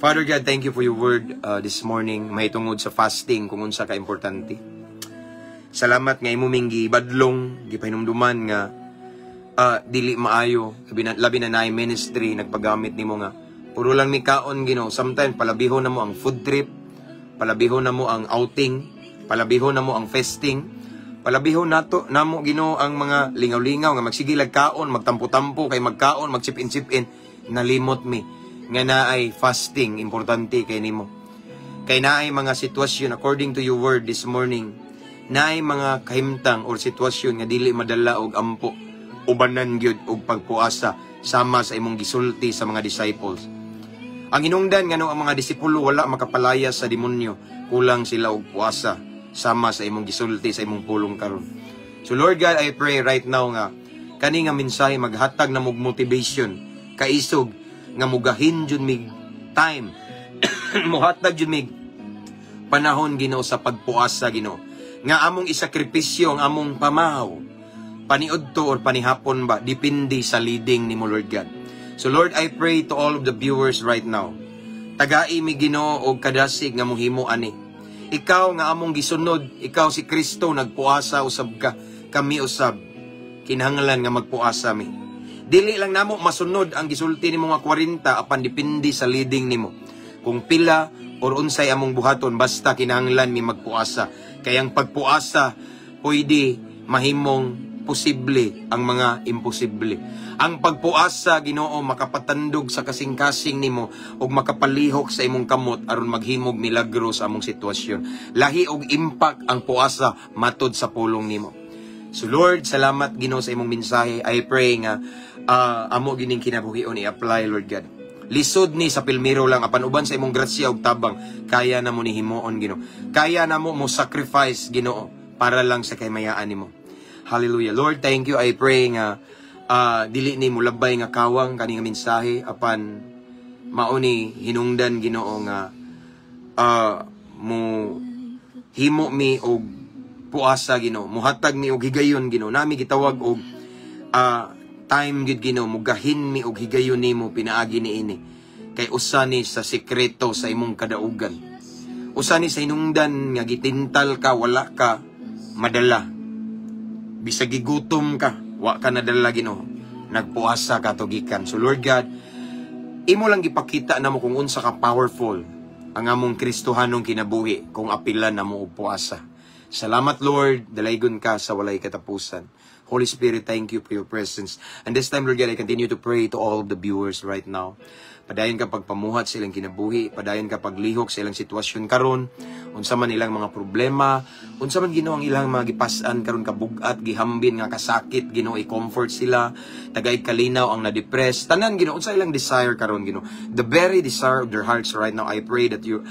Father God, thank you for your word this morning. May tungod sa fasting kung unsa ka importante. Salamat nga imuming gibadlong, gipahinumduman nga dili maayo, labi na naay ministry, nagpagamit nimo nga. Puro lang mi kaon Ginoo. Sometimes palabihon na mo ang food trip, palabihon na mo ang outing, palabihon na mo ang festing, palabihon nato namo Ginoo ang mga lingaw-lingaw nga magsigilag kaon, magtampo-tampo kay magkaon, magchip-in, nalimot mi nga naay fasting importante kay nimo. Kay naay mga sitwasyon according to your word this morning, naay mga kahimtang or sitwasyon nga dili madala og ampo, ubanan gyud og pagpuasa sama sa imong gisulti sa mga disciples. Ang hinungdan nga ang mga disipulo wala makapalaya sa demonyo, kulang sila og puasa sama sa imong gisulti sa imong pulong karon. So Lord God, I pray right now nga kani nga mensahe maghatag na mog motivation, kaisog nga mugahin jud mig time, muhatag jud mig panahon Ginoo sa pagpuasa Ginoo. Nga among isakripisyo ang among pamahaw, paniudto or panihapon ba, depende sa leading nimo Lord God. So Lord, I pray to all of the viewers right now, tagai mi Ginoo og kadasig nga mohimo ani. Ikaw nga among gisunod, ikaw si Kristo nagpuasa usab ka, kami usab kinahanglan nga magpuasa mi. Dili lang namo masunod ang gisulti nimo nga 40 apan depende sa leading nimo. Kung pila or unsay among buhaton basta kinahanglan mi magpuasa. Kay ang pagpuasa pwede mahimong posible ang mga imposible. Ang pagpuasa Ginoo makapatandog sa kasing-kasing nimo ug makapalihok sa imong kamot aron maghimog milagro sa among sitwasyon. Lahi og impact ang puasa matud sa pulong nimo. So Lord, salamat Ginoo sa imong mensahe. I pray nga amo gining kinabuhion i-apply, Lord God. Lisod ni sa pilmiro lang apan uban sa imong grasya ug tabang, kaya na mo ni himuon Ginoo. Kaya na mo sacrifice Ginoo para lang sa kaymayaan nimo. Hallelujah. Lord, thank you. I pray nga dili ni mo labay nga kawang kaning mensahe apan mao ni hinungdan Ginoo nga mo himo mi og puasa Ginoo, muhatag mi og higayon Ginoo. Nami gitawag og time gid Ginoo, mugahin mi og higayon nimo pinaagi niini. Kay usa ni sa sekreto sa imong kadaugan. Usa ni sa hinungdan nga gitintal ka wala ka madala. Bisag gigutom ka, wa ka nadala Ginoo. Nagpuasa ka tugikan. So Lord God, imo lang gipakita namo kung unsa ka powerful ang among Kristohanong kinabuhi kung apilan namo og puasa. Salamat Lord, dalaygon ka sa walay katapusan. Holy Spirit, thank you for your presence. And this time, Lord God, I continue to pray to all of the viewers right now. Padayon ka pagpamuhat sa ilang kinabuhi, padayon ka paglihok sa ilang sitwasyon karon, unsa man ilang mga problema, unsa man Ginoo ang ilang mga gipas-an karon kabugat, gihambin nga kasakit, Ginoo i-comfort sila, tagay kalinaw ang na-depress, tanan Ginoo unsa ilang desire karon Ginoo. The very desire of their hearts right now, I pray that you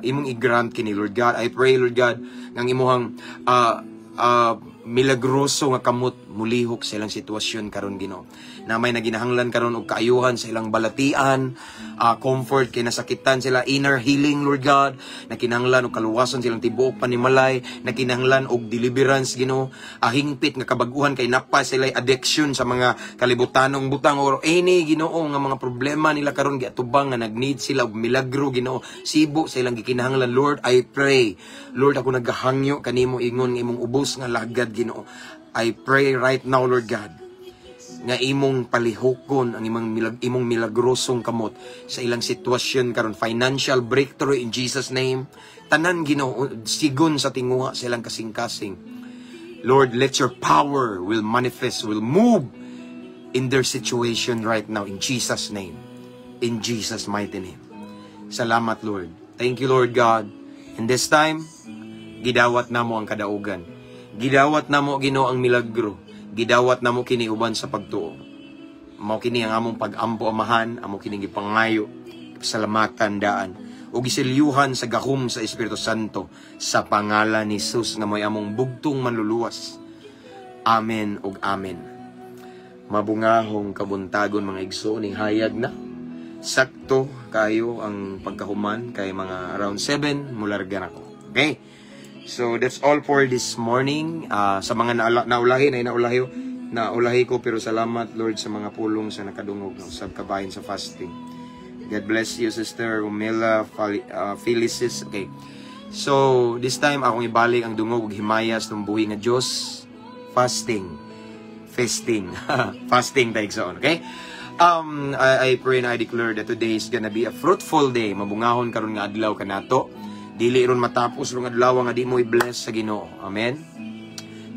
imong i-grant kini Lord God. I pray Lord God nga imong milagroso nga kamot mulihok sa ilang sitwasyon karon Ginoo. Na may naginahanglan karon og kaayuhan sa ilang balatian, comfort kay nasakitan sila, inner healing Lord God, nakinahanglan og kaluwason silang tibuok panimalay, nakinahanglan og deliverance Ginoo, hingpit nga kabag-uhan kay napa sila addiction sa mga kalibutanong butang or any Ginoo nga mga problema nila karon giatubang nga nagneed sila og milagro Ginoo, sibo sa ilang gikinahanglan Lord. I pray Lord, ako nagahangyo kanimo ingon nga imong ubos nga lagad Ginoo. I pray right now Lord God nga imong palihokon ang imong milagrosong kamot sa ilang sitwasyon karon, financial breakthrough in Jesus name. Tanan Ginoo sigon sa tinguha sa ilang kasing-kasing. Lord, let your power will manifest, will move in their situation right now in Jesus name. In Jesus mighty name. Salamat Lord. Thank you Lord God. In this time, gidawat namo ang kadaugan. Gidawat namo Ginoo ang milagro. Gidawat namo kini uban sa pagtuo. Mao kini ang among pag-ampo amahan, amo kini gipangayo, salamatan daan ug gisilyuhan sa gahom sa Espiritu Santo sa pangalan ni Jesus nga moy among bugtong manluluwas. Amen ug amen. Mabungahong kabuntagon mga igsoon ning hayag na. Sakto kayo ang pagkahuman kay mga around 7 mulargan ako. Okay? So that's all for this morning. Sa mga naulahi ko, pero salamat Lord sa mga pulong sa nakadungog sa kabahin sa fasting. God bless you Sister Romela Felicis. Okay. So this time akong ibalik ang dungog ug himayas ng buhi nga Dios. Fasting. Fasting tayo igsoon. Okay? I pray and I declare that today is gonna be a fruitful day. Mabungahon karon nga adlaw kanato. Dili ron matapos rong adlaw nga di mo i-bless sa Ginoo. Amen.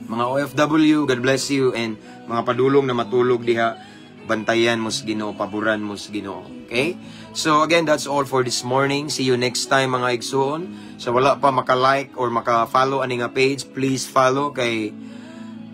Mga OFW, God bless you, and mga padulong na matulog diha, bantayan mo sa Ginoo, paboran mo sa Ginoo. Okay? So again, that's all for this morning. See you next time mga igsoon. So wala pa maka-like or maka-follow ani nga page, please follow kay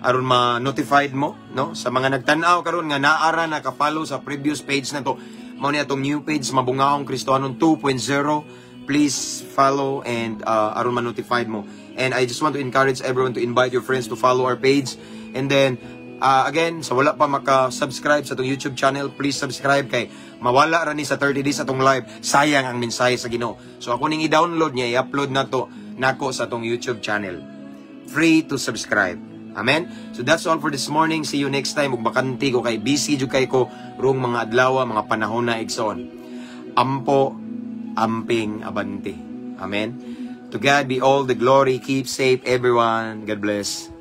aron ma-notified mo, no? Sa mga nagtan-aw karon nga naara naka-follow sa previous page na to, mao ni atong new page Mabungahong Kristohanon 2.0. Please follow and aron ma-notified mo. And I just want to encourage everyone to invite your friends to follow our page. And then, again, sa wala pa maka-subscribe sa itong YouTube channel, please subscribe kay mawala ra ni sa 30 days atong live. Sayang ang mensahe sa Ginoo. So ako ning i-download niya, i-upload na to nako sa itong YouTube channel. Free to subscribe. Amen? So that's all for this morning. See you next time. Ug bakanti ko kay busy jud kay ko rong mga adlaw, mga panahon na igsoon. Ampo amping abante. Amen. To God be all the glory. Keep safe everyone. God bless.